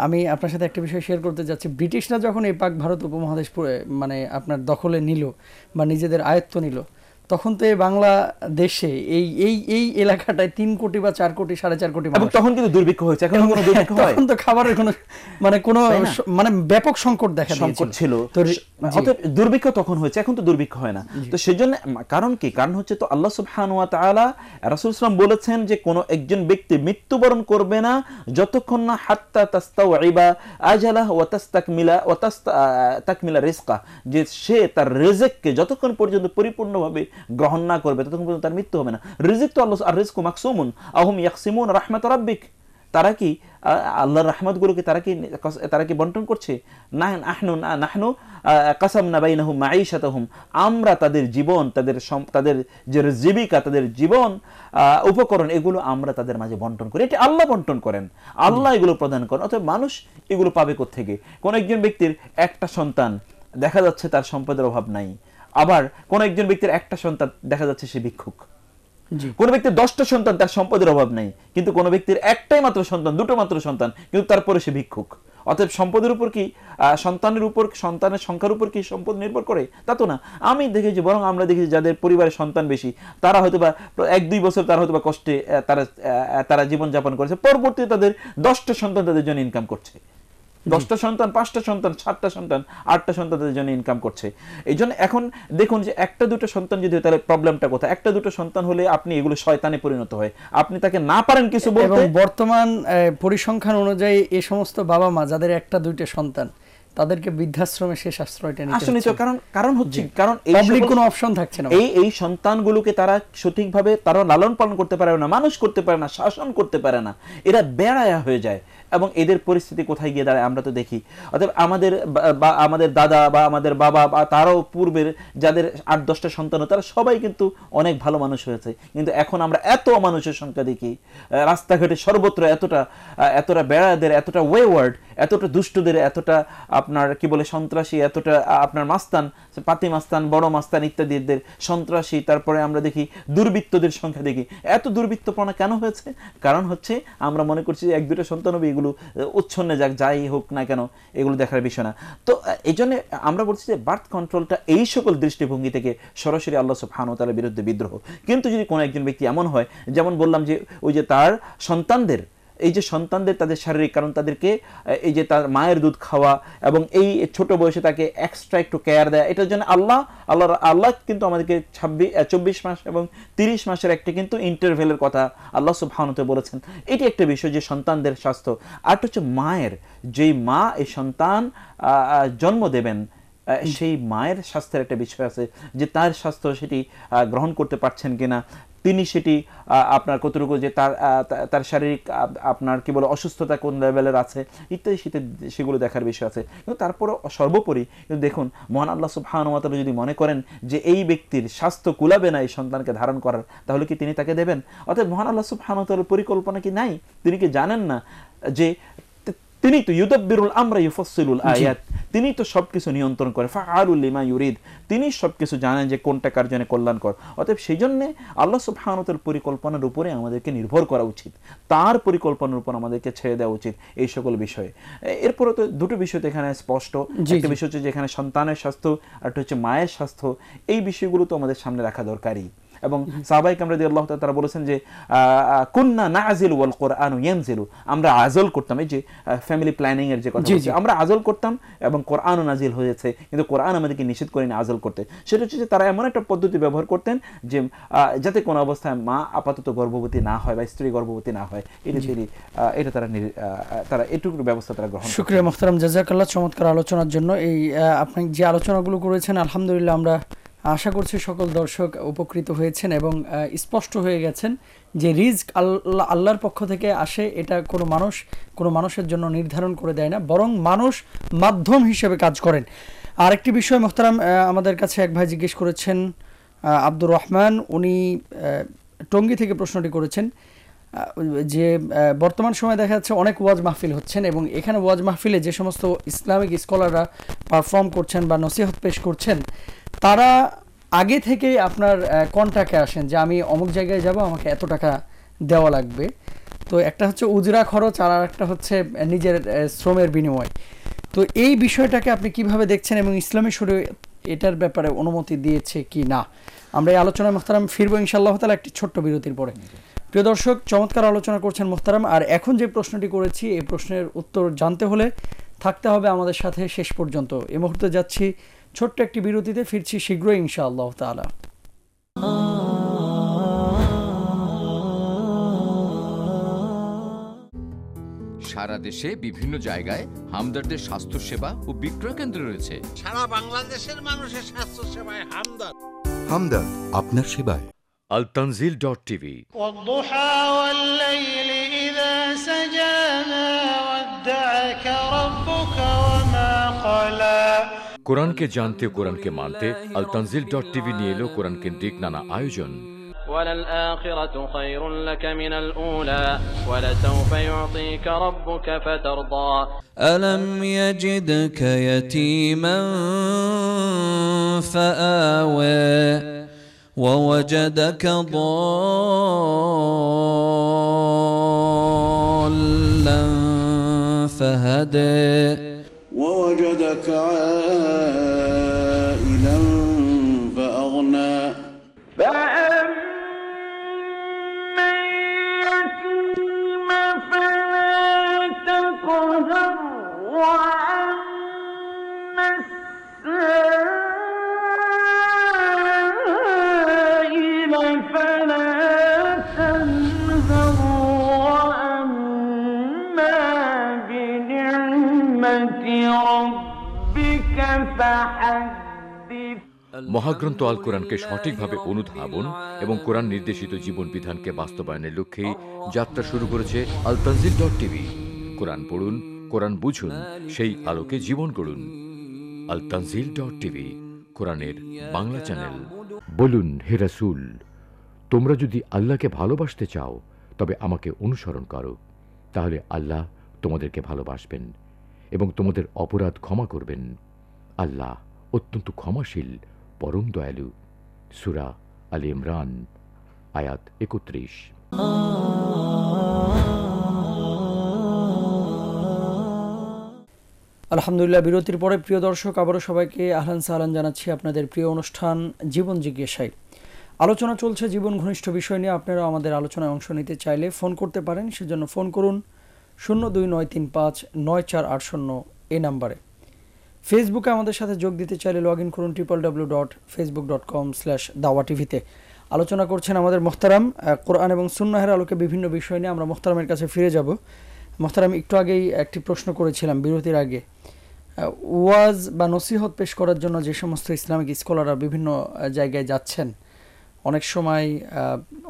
আমি আপনার সাথে একটা বিষয় শেয়ার করতে যাচ্ছি। ব্রিটিশরা যখন এই পাক ভারত উপমহাদেশ মানে আপনার দখলে নিল বা নিজেদের আয়ত্ত নিল, তখন তো এই বাংলাদেশে এই এই এই এলাকাটায় 3 কোটি বা 4 কোটি 4.5 কোটি মানুষ। তখন কিন্তু দুর্ভিক্ষ হয়েছে, এখন কোনো দুর্ভিক্ষ হয়? তখন তো খাবারের কোনো মানে ব্যাপক সংকট দেখা দিয়েছিল, সংকট ছিল। অতএব দুর্ভিক্ষ তখন হয়েছে, এখন তো দুর্ভিক্ষ হয় না। তো সেজন্য কারণ কি? কারণ হচ্ছে তো আল্লাহ সুবহানাহু ওয়া তাআলা রাসূল সাল্লাল্লাহু আলাইহি ওয়াসাল্লাম বলেছেন যে কোন একজন ব্যক্তি মৃত্যুবরণ করবে না যতক্ষণ না হাত্তা তাস্তাউইবা আজালাহ ওয়া তাকমিলা রিজকা, যে সে তার রিজিককে যতক্ষণ পর্যন্ত পরিপূর্ণভাবে গ্রহণ না করবে ততক্ষণ পর্যন্ত তার মৃত্যু হবে না। রিজিক তো আল্লাহ, আর রিজকু মাকসুমুন আহুম ইয়াকসিমুন রাহমাত রাব্বিক। তারা কি আল্লাহর রহমতগুলোকে তারা কি বন্টন করছে? নাহনু কাসামনা বাইনাহুম মাঈশাতাহুম, আমরা তাদের জীবন, তাদের যে জীবিকা, তাদের জীবন উপকরণ, এগুলো আমরা তাদের মাঝে বন্টন করি। এটা আল্লাহ বন্টন করেন, আল্লাহ এগুলো প্রদান করেন। অতএব মানুষ এগুলো পাবে কোত্থেকে? কোন একজন ব্যক্তির একটা সন্তান, দেখা যাচ্ছে তার সম্পদের অভাব নাই, আবার কোন একজন ব্যক্তির একটা সন্তান, দেখা যাচ্ছে সে ভিক্ষুক। কোন ব্যক্তির 10টা সন্তান, তার সম্পদের অভাব নাই, কিন্তু কোন ব্যক্তির একটাই মাত্র সন্তান, 2টো মাত্র সন্তান, কিন্তু তারপরে সে ভিক্ষুক। অতএব সম্পদের উপর কি সন্তানের সংখ্যার উপর কি সম্পদ নির্ভর করে? তা তো না। আমি দেখেছি, বরং আমরা দেখেছি যাদের পরিবারের সন্তান বেশি, তারা হয়তো বা 1-2 বছর তারা হয়তো বা কষ্টে তারা জীবনযাপন করেছে, পরবর্তীতে তাদের 10টা সন্তান তাদের জন্য ইনকাম করছে। 10টা সন্তান, 5টা সন্তান, 7টা সন্তান, 8টা সন্তানের জন্য ইনকাম করছে। এই জন্য এখন দেখুন যে 1-2টা সন্তান যদি, তাহলে প্রবলেমটা কোথায়? 1-2টা সন্তান হলে আপনি এগুলো শয়তানে পরিণত হয়, আপনি তাকে না পারেন কিছু বলতে। এবং বর্তমান পরিসংখ্যান অনুযায়ী এই সমস্ত বাবা মা যাদের 1-2টা সন্তান, তাদেরকে বৃদ্ধাশ্রমে শেষ আশ্রয়টা নিতে আসলে তো কারণ হচ্ছে, কারণ পাবলিক কোনো অপশন থাকছে না। এই সন্তানগুলোকে তারা সঠিকভাবে তারা লালন পালন করতে পারে না, মানুষ করতে পারে না, শাসন করতে পারে না, এরা বেড়ায়া হয়ে যায়। এবং এদের পরিস্থিতি কোথায় গিয়ে দাঁড়ায় আমরা তো দেখি। অতএব আমাদের দাদা বা আমাদের বাবা বা তারাও পূর্বের যাদের 8-10টা সন্তান, তারা সবাই কিন্তু অনেক ভালো মানুষ হয়েছে। কিন্তু এখন আমরা এত মানুষের সংখ্যা দেখি, রাস্তাঘাটে সর্বত্র এতটা বেড়াদের, এতটা ওয়েওয়ার্ড, এতটা দুষ্টদের, এতটা আপনার কি বলে সন্ত্রাসী, এতটা আপনার মাস্তান, পাতি মাস্তান, বড় মাস্তান ইত্যাদিদের সন্ত্রাসী। তারপরে আমরা দেখি দুর্বৃত্তদের সংখ্যা দেখি। এত দুর্বৃত্তপনা কেন হয়েছে? কারণ হচ্ছে আমরা মনে করছি যে 1-2টা সন্তান হবে, এগুলো উচ্ছন্নে যাই হোক না কেন, এগুলো দেখার বিষয় না। তো এই জন্য আমরা বলছি যে বার্থ কন্ট্রোলটা এই সকল দৃষ্টিভঙ্গি থেকে সরাসরি আল্লাহ সুবহানাহু ওয়া তাআলার বিরুদ্ধে বিদ্রোহ। কিন্তু যদি কোনো একজন ব্যক্তি এমন হয়, যেমন বললাম যে ওই যে তার সন্তানদের, এই যে সন্তানদের তাদের শারীরিক, কারণ তাদেরকে এই যে তার মায়ের দুধ খাওয়া এবং এই ছোট বয়সে তাকে এক্সট্রা একটু কেয়ার দেয়া, এটার জন্য আল্লাহ কিন্তু আমাদেরকে 24 মাস এবং 30 মাসের একটা কিন্তু ইন্টারভেলের কথা আল্লাহ সুবহানাহু ওয়া তাআলা বলেছেন। এটি একটা বিষয় যে সন্তানদের স্বাস্থ্য। আর হচ্ছে মায়ের, যেই মা এই সন্তান জন্ম দেবেন, সেই মায়ের স্বাস্থ্যের একটা বিষয় আছে, যে তার স্বাস্থ্য সেটি গ্রহণ করতে পারছেন কিনা, তিনি সেটি আপনার কতটুকু, যে তার শারীরিক আপনার কি বলে অসুস্থতা কোন লেভেলের আছে ইত্যাদি সেগুলো দেখার বিষয় আছে। কিন্তু তারপরে সর্বোপরি কিন্তু দেখুন, মহান আল্লাহ সুবহানাহু ওয়া তাআলা যদি মনে করেন যে এই ব্যক্তির স্বাস্থ্য কুলাবে না এই সন্তানকে ধারণ করার, তাহলে কি তিনি তাকে দেবেন? অর্থাৎ মহান আল্লাহ সুবহানাহু ওয়া তাআলার পরিকল্পনা কি নাই? তিনি কি জানেন না যে তিনি তো ইউদাব্বিরুল আমরা ইউফাসসিলুল আয়াত, তিনি তো সবকিছু নিয়ন্ত্রণ করে, ফাআলুল লিমা ইউরিদ, তিনি সবকিছু জানেন যে কোনটা কার জন্য কল্যাণকর। অতএব সেই জন্য আল্লাহ সুবহানাহু ওয়া তাআলার পরিকল্পনার উপরে আমাদেরকে নির্ভর করা উচিত, তার পরিকল্পনার উপর আমাদেরকে ছেড়ে দেওয়া উচিত এই সকল বিষয়ে। এরপরে তো দুটো বিষয় এখানে স্পষ্ট, একটা বিষয় হচ্ছে যেখানে সন্তানের স্বাস্থ্য, আর হচ্ছে মায়ের স্বাস্থ্য। এই বিষয়গুলো তো আমাদের সামনে রাখা দরকারই। এবং সাহাবায়ে কেরাম রাদিয়াল্লাহু তাআলা তারা বলেছেন যে কুননা নাযিলু ওয়াল কুরআনু ইয়ানজিলু, আমরা আযল করতাম, এই যে ফ্যামিলি প্ল্যানিং এর যে কথা বলছি, আমরা আযল করতাম এবং কোরআনও নাজিল হয়েছে, কিন্তু কোরআন আমাদেরকে নিষেধ করেনি আযল করতে। সেটা হচ্ছে যে তারা এমন একটা পদ্ধতি ব্যবহার করতেন যে যাতে কোনো অবস্থায় মা আপাতত গর্ভবতী না হয় বা স্ত্রী গর্ভবতী না হয়, এটা তারা এটুকুর ব্যবস্থা তারা গ্রহণ। শুকরিয়া মুহতারাম, জাযাকাল্লাহ চমৎকার আলোচনার জন্য। এই আপনি যে আলোচনাগুলো করেছেন, আলহামদুলিল্লাহ আমরা আশা করছি সকল দর্শক উপকৃত হয়েছেন এবং স্পষ্ট হয়ে গেছেন যে রিজক আল্লাহর পক্ষ থেকে আসে, এটা কোনো মানুষের জন্য নির্ধারণ করে দেয় না, বরং মানুষ মাধ্যম হিসেবে কাজ করেন। আরেকটি বিষয় মোহতারাম, আমাদের কাছে এক ভাই জিজ্ঞেস করেছেন, আব্দুর রহমান, উনি টঙ্গী থেকে প্রশ্নটি করেছেন যে বর্তমান সময়ে দেখা যাচ্ছে অনেক ওয়াজ মাহফিল হচ্ছেন এবং এখানে ওয়াজ মাহফিলে যে সমস্ত ইসলামিক স্কলাররা পারফর্ম করছেন বা নসিহত পেশ করছেন, তারা আগে থেকেই আপনার কন্ট্যাক্টে আসেন যে আমি অমুক জায়গায় যাব, আমাকে এত টাকা দেওয়া লাগবে। তো একটা হচ্ছে উজরা খরচ আর একটা হচ্ছে নিজের শ্রমের বিনিময়। তো এই বিষয়টাকে আপনি কিভাবে দেখছেন এবং ইসলামী শরীয়ত এটার ব্যাপারে অনুমতি দিয়েছে কি না? আমরা এই আলোচনায় মোহতারাম ফিরবো ইনশাআল্লাহ তাআলা একটি ছোট্ট বিরতির পরে। প্রিয় দর্শক, চমৎকার আলোচনা করছেন মোহতারাম। আর এখন যে প্রশ্নটি করেছি, এই প্রশ্নের উত্তর জানতে হলে থাকতে হবে আমাদের সাথে শেষ পর্যন্ত। এই মুহূর্তে যাচ্ছি ছোট্ট একটি বিরতিতে, ফিরছি শীঘ্রই ইনশাআল্লাহ তাআলা। সারা দেশে বিভিন্ন জায়গায় হামদর্দের স্বাস্থ্যসেবা ও বিক্রয় কেন্দ্র রয়েছে। সারা বাংলাদেশের মানুষের স্বাস্থ্য সেবায় হামদর্দ। হামদর্দ আপনার সেবায়। altanzil.tv والضحى والليل إذا سجى ما ودعك ربك وما قلى। কোরআনকে জানতে, কোরআনকে মানতে altanzil.tv নিয়ে এলো কোরআন কেন্দ্রিক নানা আয়োজন। وللآخرة خير لك من الأولى ولسوف يعطيك ربك فترضى ألم يجدك يتيما فآوى ووجدك ضالا فهدى ووجدك عائلا فأغنى فأما اليتيم فلا تقهر وأما السائل فلا تنهر وأما بنعمة ربك فحدث। মহাগ্রন্থ আল কোরআনকে সঠিকভাবে অনুধাবন এবং কোরআন নির্দেশিত জীবন বিধানকে বাস্তবায়নের লক্ষ্যেই যাত্রা শুরু করেছে altanzil.tv। কোরআন পড়ুন, কোরআন বুঝুন, সেই আলোকে জীবন গড়ুন। altanzil.tv, কোরআনের বাংলা চ্যানেল। বলুন, হে রাসূল, তোমরা যদি আল্লাহকে ভালোবাসতে চাও তবে আমাকে অনুসরণ করো, তাহলে আল্লাহ তোমাদেরকে ভালোবাসবেন এবং তোমাদের অপরাধ ক্ষমা করবেন। আল্লাহ অত্যন্ত ক্ষমাশীল, পরম দয়ালু। সূরা আল ইমরান, আয়াত 31। আলহামদুলিল্লাহ, বিরতির পরে প্রিয় দর্শক আবারও সবাইকে আহলান সাহলান জানাচ্ছি আপনাদের প্রিয় অনুষ্ঠান জীবন জিজ্ঞাসায়। আলোচনা চলছে জীবন ঘনিষ্ঠ বিষয় নিয়ে। আপনারা আমাদের আলোচনায় অংশ নিতে চাইলে ফোন করতে পারেন, সেজন্য ফোন করুন 0293594880 এই নাম্বারে। ফেসবুকে আমাদের সাথে যোগ দিতে চাইলে লগ ইন করুন www.facebook.com/dawatv-তে। আলোচনা করছেন আমাদের মোহতারাম কোরআন এবং সুন্নাহের আলোকে বিভিন্ন বিষয় নিয়ে। আমরা মোহতারামের কাছে ফিরে যাব। মোহতারাম, একটু আগেই একটি প্রশ্ন করেছিলাম বিরতির আগে, ওয়াজ বা নসিহত পেশ করার জন্য যে সমস্ত ইসলামিক স্কলাররা বিভিন্ন জায়গায় যাচ্ছেন, অনেক সময়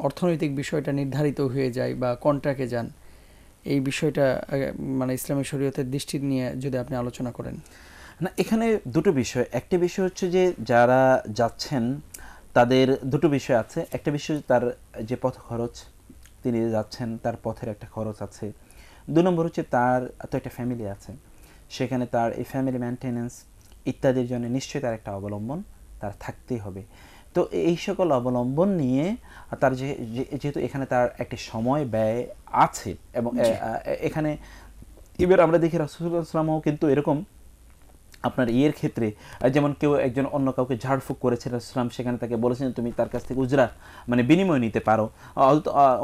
অর্থনৈতিক বিষয়টা নির্ধারিত হয়ে যায় বা কন্ট্রাক্টে যান। এই বিষয়টা মানে ইসলামী শরীয়তের দৃষ্টি নিয়ে যদি আপনি আলোচনা করেন। না, এখানে দুটো বিষয়। একটা বিষয় হচ্ছে যে যারা যাচ্ছেন তাদের দুটো বিষয় আছে। একটা বিষয় তার যে পথ খরচ, তিনি যাচ্ছেন তার পথের একটা খরচ আছে। 2 নম্বর হচ্ছে তার তো একটা ফ্যামিলি আছে, সেখানে তার এই ফ্যামিলি মেনটেন্যান্স ইত্যাদির জন্য নিশ্চয়ই তার একটা অবলম্বন তার থাকতেই হবে। তো এই সকল অবলম্বন নিয়ে তার যেহেতু এখানে তার একটি সময় ব্যয় আছে এবং এখানে এবার আমরা দেখি রাসূলুল্লাহ সাল্লাল্লাহু আলাইহি ওয়াসাল্লামও কিন্তু এরকম আপনার ইয়ের ক্ষেত্রে, যেমন কেউ একজন অন্য কাউকে ঝাড়ফুঁক করেছে, রাসূলুল্লাহ সেখানে তাকে বলেছেন তুমি তার কাছ থেকে উজরা মানে বিনিময় নিতে পারো।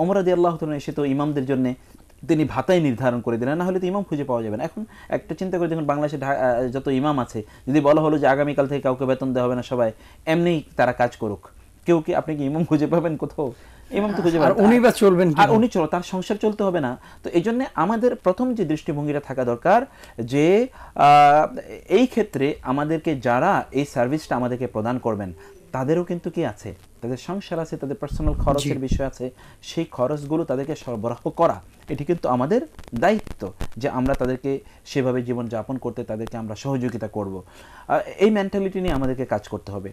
ওমর রাদিয়াল্লাহু তাআলা এসে তো ইমামদের জন্য তিনি ভাতাই নির্ধারণ করে দিলেন, না হলে তো ইমাম খুঁজে পাওয়া যাবে না। এখন একটা চিন্তা করে দেখুন, বাংলাদেশে যত ইমাম আছে, যদি বলা হলো যে আগামীকাল থেকে কাউকে বেতন দেওয়া হবে না, সবাই এমনি তারা কাজ করুক, কেউ কি আপনি কি ইমাম খুঁজে পাবেন কোথাও? ইমাম তো খুঁজে পাবেন, উনি বা চলবেন, আর উনি চলো, তার সংসার চলতে হবে না। তো এই জন্য আমাদের প্রথম যে দৃষ্টিভঙ্গিটা থাকা দরকার যে এই ক্ষেত্রে আমাদেরকে যারা এই সার্ভিসটা আমাদেরকে প্রদান করবেন তাদেরও কিন্তু কি আছে, তাদের সংসার আছে, তাদের পার্সোনাল খরচের বিষয় আছে, সেই খরচগুলো তাদেরকে সরবরাহ করা এটি কিন্তু আমাদের দায়িত্ব, যে আমরা তাদেরকে সেভাবে জীবন যাপন করতে তাদেরকে আমরা সহযোগিতা করব। এই মেন্টালিটি নিয়ে আমাদেরকে কাজ করতে হবে।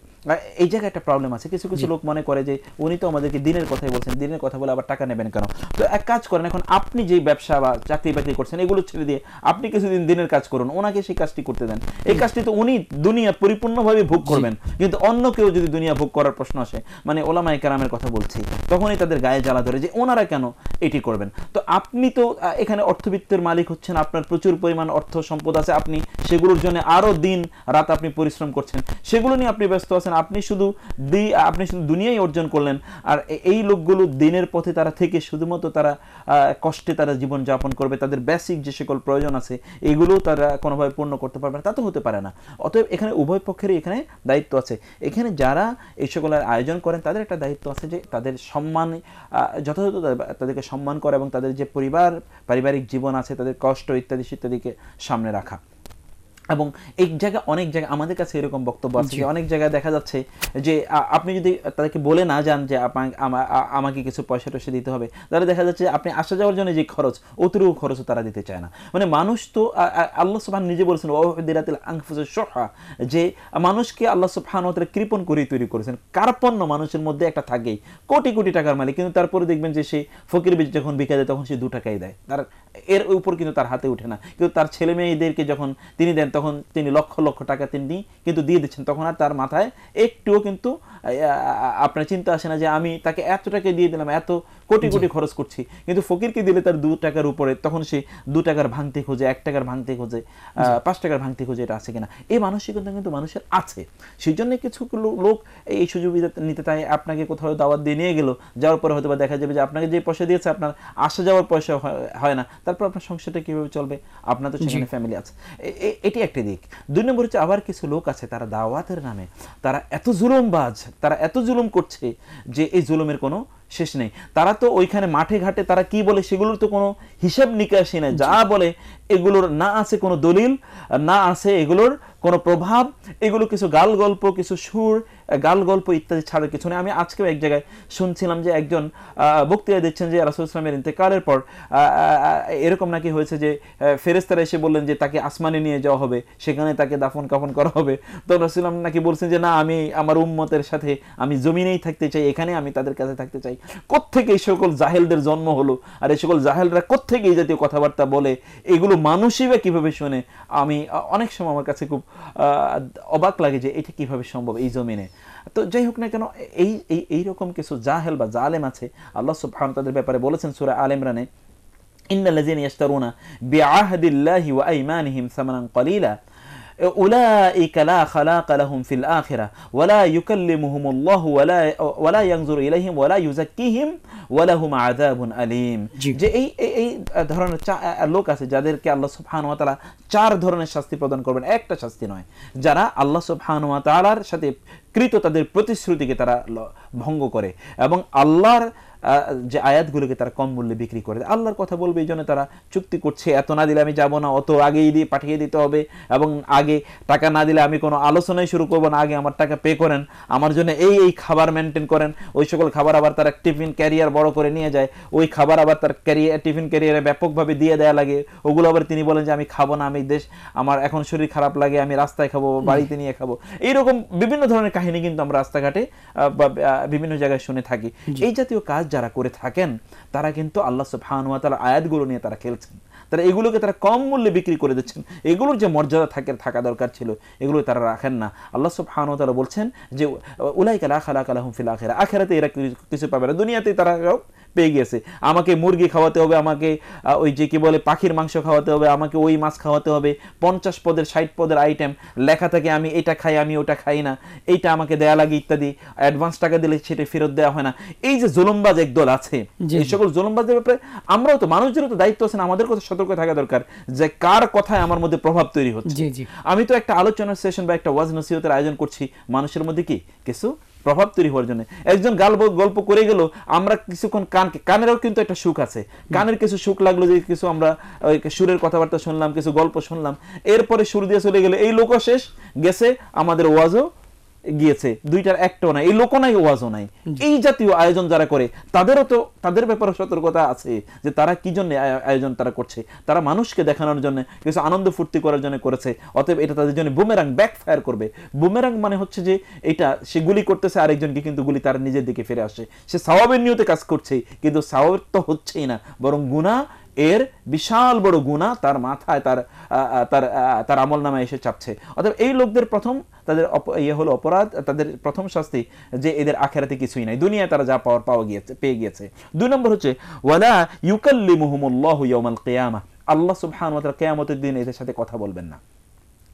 এই জায়গায় একটা প্রবলেম আছে, কিছু কিছু লোক মনে করে যে উনি তো আমাদেরকে দিনের কথাই বলছেন, দিনের কথা বলে আবার টাকা নেবেন কেন? তো এক কাজ করেন, এখন আপনি যেই ব্যবসা বা চাকরি বাকরি করছেন এগুলো ছেড়ে দিয়ে আপনি কিছুদিন দিনের কাজ করুন, ওনাকে সেই কাজটি করতে দেন। এই কাজটি তো উনি দুনিয়া পরিপূর্ণভাবে ভোগ করবেন, কিন্তু অন্য কেউ যদি দুনিয়া ভোগ করার প্রশ্ন আসে, মানে ওলামায়ে কেরামের কথা বলছি, তখনই তাদের গায়ে জ্বালা ধরে যে ওনারা কেন এটি করবেন। তো আপনি তো এখানে অর্থবিত্তের মালিক হচ্ছেন, আপনার প্রচুর পরিমাণ অর্থ সম্পদ আছে, আপনি সেগুলোর জন্য আরো দিন রাত আপনি পরিশ্রম করছেন, সেগুলো নিয়ে আপনি ব্যস্ত আছেন, আপনি শুধু দুনিয়াই অর্জন করলেন। আর এই লোকগুলো দিনের পথে তারা থেকে শুধুমাত্র তারা কষ্টে তারা জীবন যাপন করবে, তাদের বেসিক যে সকল প্রয়োজন আছে এগুলো তারা কোনোভাবে পূর্ণ করতে পারবে না, তা তো হতে পারে না। অতএব এখানে উভয় পক্ষেরই এখানে দায়িত্ব আছে। এখানে যারা এই সকলের আয়োজন করেন তাদের একটা দায়িত্ব আছে যে তাদের সম্মান যথাযথ তাদেরকে সম্মান করা এবং তাদের যে পারিবারিক জীবন আছে, তাদের কষ্ট ইত্যাদিকে সামনে রাখা। এবং এই জায়গায় অনেক জায়গায় আমাদের কাছে এরকম বক্তব্য আছে যে অনেক জায়গায় দেখা যাচ্ছে যে আপনি যদি তাদেরকে বলে না যান যে আমাকে কিছু পয়সা টয়সা দিতে হবে, তাহলে দেখা যাচ্ছে আপনি আসা যাওয়ার জন্য যে খরচ, অতিরিক্ত খরচও তারা দিতে চায় না। মানে মানুষ তো আল্লাহ সুবহান নিজে বলেছেন ওয়াহদিরাতিল আনফুসুশ শুহা, যে মানুষকে আল্লাহ সুবহানাহু ওয়া তাআলা কৃপণ করে তৈরি করেছেন। কার্পণ্য মানুষের মধ্যে একটা থাকেই, কোটি কোটি টাকার মালিক, কিন্তু তারপরে দেখবেন যে সে ফকির বীজ যখন বিকা দেয় তখন সে 2 টাকাই দেয়, তার এর উপর কিন্তু তার হাতে ওঠে না। কিন্তু তার ছেলে মেয়েদেরকে যখন তিনি দেন তখন তিনি লক্ষ লক্ষ টাকা তিনি কিন্তু দিয়ে দিচ্ছেন, তখন আর তার মাথায় একটুও কিন্তু আপনার চিন্তা আসে না যে আমি তাকে এত টাকা দিয়ে দিলাম, এত কোটি কোটি খরচ করছি। কিন্তু ফকিরকে দিলে তার 2 টাকার উপরে, তখন সে 2 টাকার ভাঙতে খোঁজে, 1 টাকার ভাঙতে খোঁজে, 5 টাকার ভাঙতে খোঁজে, এটা আছে কিনা এই মানসিকতা কিন্তু মানুষের আছে। সেই জন্য কিছু লোক এই সুযোগ নিতে তাই আপনাকে কোথাও দাওয়াত দিয়ে নিয়ে গেল, যাওয়ার পরে হয়তো দেখা যাবে যে আপনাকে যে পয়সা দিয়েছে আপনার আসা যাওয়ার পয়সা হয় না, তারপর আপনার সংসারটা কিভাবে চলবে? আপনার তো সেখানে ফ্যামিলি আছে। এটি একটা দিক। 2 নম্বর হচ্ছে আবার কিছু লোক আছে তারা দাওয়াতের নামে তারা এত জুলুমবাজ, তারা এত জুলুম করছে যে এই জুলুমের কোনো শেষ নেই। তারা তো ওইখানে মাঠে ঘাটে তারা কি বলে সেগুলোর তো কোনো হিসাব নিকাশই নেই, যা বলে এগুলোর না আছে কোনো দলিল, না আছে এগুলোর কোনো প্রভাব, এগুলো কিছু গাল গল্প, কিছু সুর, গাল গল্প ইত্যাদি ছাড়া কিছু নেই। আমি আজকেও এক জায়গায় শুনছিলাম যে একজন বক্তৃতা দিচ্ছেন যে রাসূল সাল্লাল্লাহু আলাইহি ওয়াসাল্লামের ইন্তেকালের পর এরকম নাকি হয়েছে যে ফেরেশতারা এসে বললেন যে তাকে আসমানে নিয়ে যাওয়া হবে, সেখানে তাকে দাফন কাফন করা হবে। তো রাসূল সাল্লাল্লাহু নাকি বলছেন যে না, আমি আমার উম্মতের সাথে আমি জমিনেই থাকতে চাই, এখানে আমি তাদের কাছে থাকতে চাই। কোত্থেকে এই সকল জাহেলদের জন্ম হলো? আর এই সকল জাহেলরা কোত্থেকে এই জাতীয় কথাবার্তা বলে? এগুলো মানুষই বা কিভাবে শোনে? আমি অনেক সময় আমার কাছে খুব অবাক লাগে যে এটা কিভাবে সম্ভব এই জমিনে। তো যাই হোক না কেন, এইরকম কিছু জাহেল বা জালেম আছে। আল্লাহ সুবহানাহু ওয়া তাআলার ব্যাপারে বলেছেন সূরা আল ইমরানে, ইন্নাল্লাযীনা ইয়াশতারুনা বিআহদিল্লাহি ওয়া আইমানিহিম সামানান ক্বালীলা أولئك لا خلاق لهم في الآخرة ولا يكلمهم الله ولا ينظر إليهم ولا يزكيهم ولهم عذاب أليم। যে এই ধরনের লোক আছে যাদেরকে আল্লাহ সুবহানাহু ওয়া তাআলা 4 ধরনের শাস্তি প্রদান করবেন, একটা শাস্তি নয়। যারা আল্লাহ সুবহানাহু ওয়া তাআলার সাথে কৃত তাদের প্রতিশ্রুতিকে তারা ভঙ্গ করে এবং আল্লাহর যে আয়াতগুলোকে তারা কম মূল্যে বিক্রি করে দেয়। আল্লাহর কথা বলবে এই জন্য তারা চুক্তি করছে, এত না দিলে আমি যাব না, অত আগেই দিয়ে পাঠিয়ে দিতে হবে, এবং আগে টাকা না দিলে আমি কোনো আলোচনাই শুরু করবো না, আগে আমার টাকা পে করেন, আমার জন্য এই খাবার মেনটেন করেন। ওই সকল খাবার আবার তারা টিফিন ক্যারিয়ার বড় করে নিয়ে যায়, ওই খাবার আবার তার টিফিন ক্যারিয়ারে ব্যাপকভাবে দিয়ে দেওয়া লাগে। ওগুলো আবার তিনি বলেন যে আমি খাবো না, আমার এখন শরীর খারাপ লাগে, আমি রাস্তায় খাবো, বাড়িতে নিয়ে খাবো। এইরকম বিভিন্ন ধরনের কাহিনী কিন্তু আমরা রাস্তাঘাটে বা বিভিন্ন জায়গায় শুনে থাকি। এই জাতীয় কাজ যারা করে থাকেন তারা কিন্তু আল্লাহ সুবহানাহু ওয়া তাআলার আয়াতগুলো নিয়ে তারা খেলছেন, তারা এগুলোকে তারা কম মূল্যে বিক্রি করে দিচ্ছেন। এগুলোর যে মর্যাদা থাকা দরকার ছিল এগুলো তারা রাখেন না। আল্লাহ সুবহানাহু ওয়া তাআলা বলছেন যে উলাইকা লা খালাকা লাহুম ফিল আখিরা, আখিরাতে এরা কিছু পাবে না, দুনিয়াতেই তারা পেয়ে গিয়েছে। আমাকে মুরগি খাওয়াতে হবে, আমাকে ওই যে কি বলে পাখির মাংস খাওয়াতে হবে, আমাকে ওই মাছ খাওয়াতে হবে, 50 পদের 60 পদের আইটেম লেখা থাকে, আমি এটা খাই, আমি ওটা খাই না, এইটা আমাকে দেয়া লাগে ইত্যাদি, অ্যাডভান্স টাকা দিলে সেটা ফেরত দেওয়া হয় না। এই যে জুলুমবাজ একদল আছে, এই সকল জুলুমবাজদের ব্যাপারে আমরাও তো মানুষদেরও তো দায়িত্ব আছে, আমাদের কথা সতর্ক থাকা দরকার যে কার কথায় আমার মধ্যে প্রভাব তৈরি হচ্ছে। আমি তো একটা আলোচনার সেশন বা একটা ওয়াজ নসিহতের আয়োজন করছি মানুষের মধ্যে কি কিছু প্রভাব তৈরি হওয়ার জন্য। একজন গল্প করে গেল, আমরা কিছুক্ষণ কানেরও কিন্তু একটা সুখ আছে, কানের কিছু সুখ লাগলো যে কিছু আমরা সুরের কথাবার্তা শুনলাম, কিছু গল্প শুনলাম, এরপরে সুর দিয়ে চলে গেলে এই লোকও শেষ গেছে, আমাদের ওয়াজও গিয়েছে, দুইটার একটাও নাই, এই লোকও নাই, ওয়াজও নাই। এই জাতীয় আয়োজন যারা করে তাদেরও তো তাদের ব্যাপারে সতর্কতা আছে যে তারা কি জন্য আয়োজন তারা করছে। তারা মানুষকে দেখানোর জন্য, কিছু আনন্দ ফুর্তি করার জন্য করেছে, অতএব এটা তাদের জন্য বুমেরাং, ব্যাকফায়ার করবে। বুমেরাং মানে হচ্ছে যে এটা সে গুলি করতেছে আরেকজনকে, কিন্তু গুলি তার নিজের দিকে ফিরে আসছে। সে সওয়াবের নিয়তে কাজ করছে, কিন্তু সওয়াব তো হচ্ছেই না, বরং গুনাহ, এর বিশাল বড় গুনাহ তার মাথায়, তার আমল নামায় এসে চাপছে। অতএব এই লোকদের প্রথম তাদের হলো অপরাধ, তাদের প্রথম শাস্তি যে এদের আখিরাতে কিছুই নাই, দুনিয়ায় তারা যা পেয়ে গিয়েছে। 2 নম্বর হচ্ছে ওয়ালা ইউকাল্লিমুহুমুল্লাহু ইয়াওমাল কিয়ামাহ, আল্লাহ সুবহানাহু ওয়া তাআলা কিয়ামতের দিন এদের সাথে কথা বলবেন না।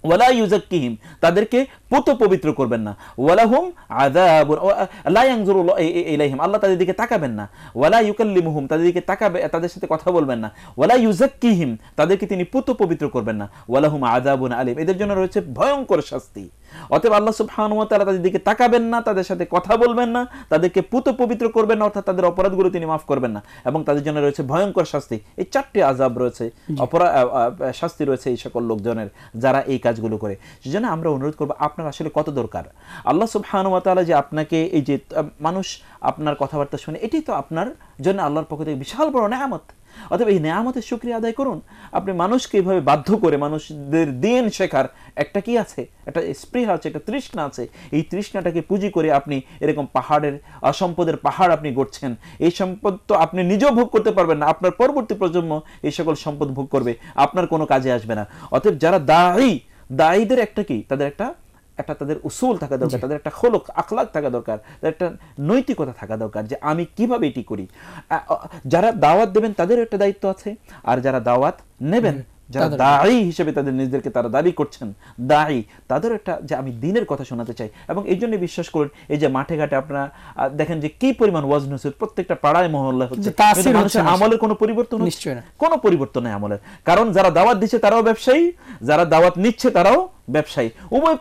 ওয়ালা ইউযাক্কিহিম, তাদেরকে পুত পবিত্র করবেন না। ওয়ালাহুম আযাবুন লা ইয়ানজুরু ইলাইহিম, আল্লাহ তাদের দিকে তাকাবেন না। ওয়ালা ইউকাল্লিমুহুম, তাদের সাথে কথা বলবেন না। ওয়ালা ইউযাক্কিহিম, তাদেরকে তিনি পুত পবিত্র করবেন না। ওয়ালাহুম আযাবুন আলীম, এদের জন্য রয়েছে ভয়ঙ্কর শাস্তি। অতএব আল্লাহ সুবহানাহু ওয়া তাআলা তাদের দিকে তাকাবেন না, তাদের সাথে কথা বলবেন না, তাদেরকে পুত পবিত্র করবেন না, অর্থাৎ তাদের অপরাধগুলো তিনি মাফ করবেন না, এবং তাদের জন্য রয়েছে ভয়ঙ্কর শাস্তি। এই 4টি আযাব রয়েছে, শাস্তি রয়েছে এই সকল লোকজনের যারা এই কাজগুলো করে। সেজন্য আমরা অনুরোধ করব, আপনার আসলে কত দরকার আল্লাহ সুবহানাহু ওয়া তাআলা যে আপনাকে এই যে মানুষ আপনার কথাবার্তা শুনে, এটাই তো আপনার জন্য আল্লাহর পক্ষ থেকে বিশাল বড় নেয়ামত। অতএব এই নেয়ামতের শুকরিয়া আদায় করুন। আপনি মানুষকে এইভাবে বাধ্য করে মানুষদের দিন শেখার একটা কি আছে, একটা স্পৃহা আছে, একটা তৃষ্ণা আছে। এই তৃষ্ণাটাকে পুঁজি করে আপনি এরকম সম্পদের পাহাড় আপনি গড়ছেন। এই সম্পদ তো আপনি নিজেও ভোগ করতে পারবেন না, আপনার পরবর্তী প্রজন্ম এই সকল সম্পদ ভোগ করবে, আপনার কোনো কাজে আসবে না। অতএব যারা দায়ীদের একটা কি, তাদের একটা তাদের উসুল থাকা দরকার, তাদের একটা খোলক আখলাক থাকা দরকার, তাদের একটা নৈতিকতা থাকা দরকার যে আমি কিভাবে এটি করি। যারা দাওয়াত দেবেন তাদের একটা দায়িত্ব আছে, আর যারা দাওয়াত নেবেন, যারা দায়ী হিসেবে তাদের নিজেদেরকে তারা দাবি করছেন দায়ী, তাদের একটা যে আমি দ্বীনের কথা শোনাতে চাই। এবং এই জন্য বিশ্বাস করুন, এই যে মাঠে ঘাটে আপনারা দেখেন যে কি পরিমাণ ওয়াজ নসিহত প্রত্যেকটা পাড়ায় মহল্লা হচ্ছে, মানুষের আমলের কোনো পরিবর্তন হচ্ছে না, কোনো পরিবর্তন নেই আমলের। কারণ যারা দাওয়াত দিচ্ছে তারাও ব্যবসায়ী, যারা দাওয়াত নিচ্ছে তারাও ব্যবসায়ী, উভয়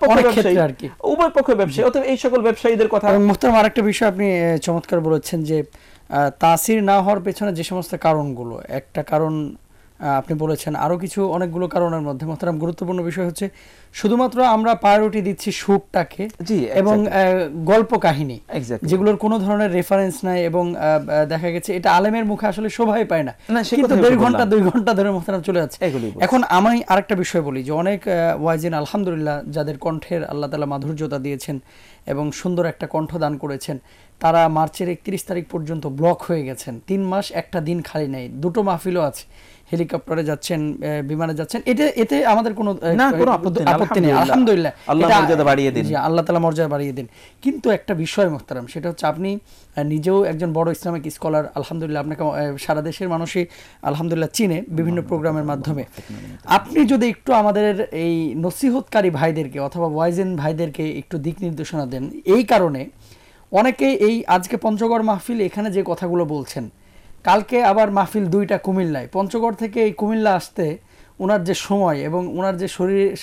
পক্ষে ব্যবসায়ী। অতএব এই সকল ব্যবসায়ীদের কথা। মুহতারাম, আরেকটা বিষয় আপনি চমৎকার বলেছেন যে তাসির না হওয়ার পেছনে যে সমস্ত কারণগুলো, একটা কারণ আপনি বলেছেন, আরো কিছু অনেকগুলো কারণের মধ্যে মোহতারাম গুরুত্বপূর্ণ বিষয় হচ্ছে শুধুমাত্র আমরা প্রায়োরিটি দিচ্ছি সুখটাকে এবং গল্প কাহিনী, যেগুলোর কোনো ধরনের রেফারেন্স নাই, এবং দেখা গেছে এটা আলেমের মুখে আসলে শোভাই পায় না, কিন্তু 1.5 ঘন্টা ধরে মোহতারাম চলে যাচ্ছে। এখন আমি আরেকটা বিষয় বলি যে অনেক ওয়াইজিন আলহামদুলিল্লাহ যাদের কণ্ঠের আল্লাহ তাআলা মাধুর্যতা দিয়েছেন এবং সুন্দর একটা কণ্ঠ দান করেছেন, তারা মার্চের 31 তারিখ পর্যন্ত ব্লক হয়ে গেছেন। 3 মাস একটা দিন খালি নেই, 2টো মাহফিলও আছে, হেলিকপ্টারে যাচ্ছেন, বিমানে যাচ্ছেন, এতে আমাদের কোনো আপত্তি নেই। আলহামদুলিল্লাহ, আল্লাহ তাআলা মর্যাদা বাড়িয়ে দিন। কিন্তু একটা বিষয় মুহতারাম, সেটা হচ্ছে আপনি নিজেও একজন বড় ইসলামিক স্কলার, আলহামদুলিল্লাহ আপনাকে সারা দেশের মানুষই আলহামদুলিল্লাহ চিনে বিভিন্ন প্রোগ্রামের মাধ্যমে। আপনি যদি একটু আমাদের এই নসিহতকারী ভাইদেরকে অথবা ওয়াইজেন ভাইদেরকে একটু দিক নির্দেশনা দেন। এই কারণে অনেকেই এই আজকে পঞ্চগড় মাহফিল এখানে যে কথাগুলো বলছেন, কালকে আবার মাহফিল 2টা কুমিল্লায়, পঞ্চগড় থেকে এই কুমিল্লা আসতে ওনার যে সময় এবং ওনার যে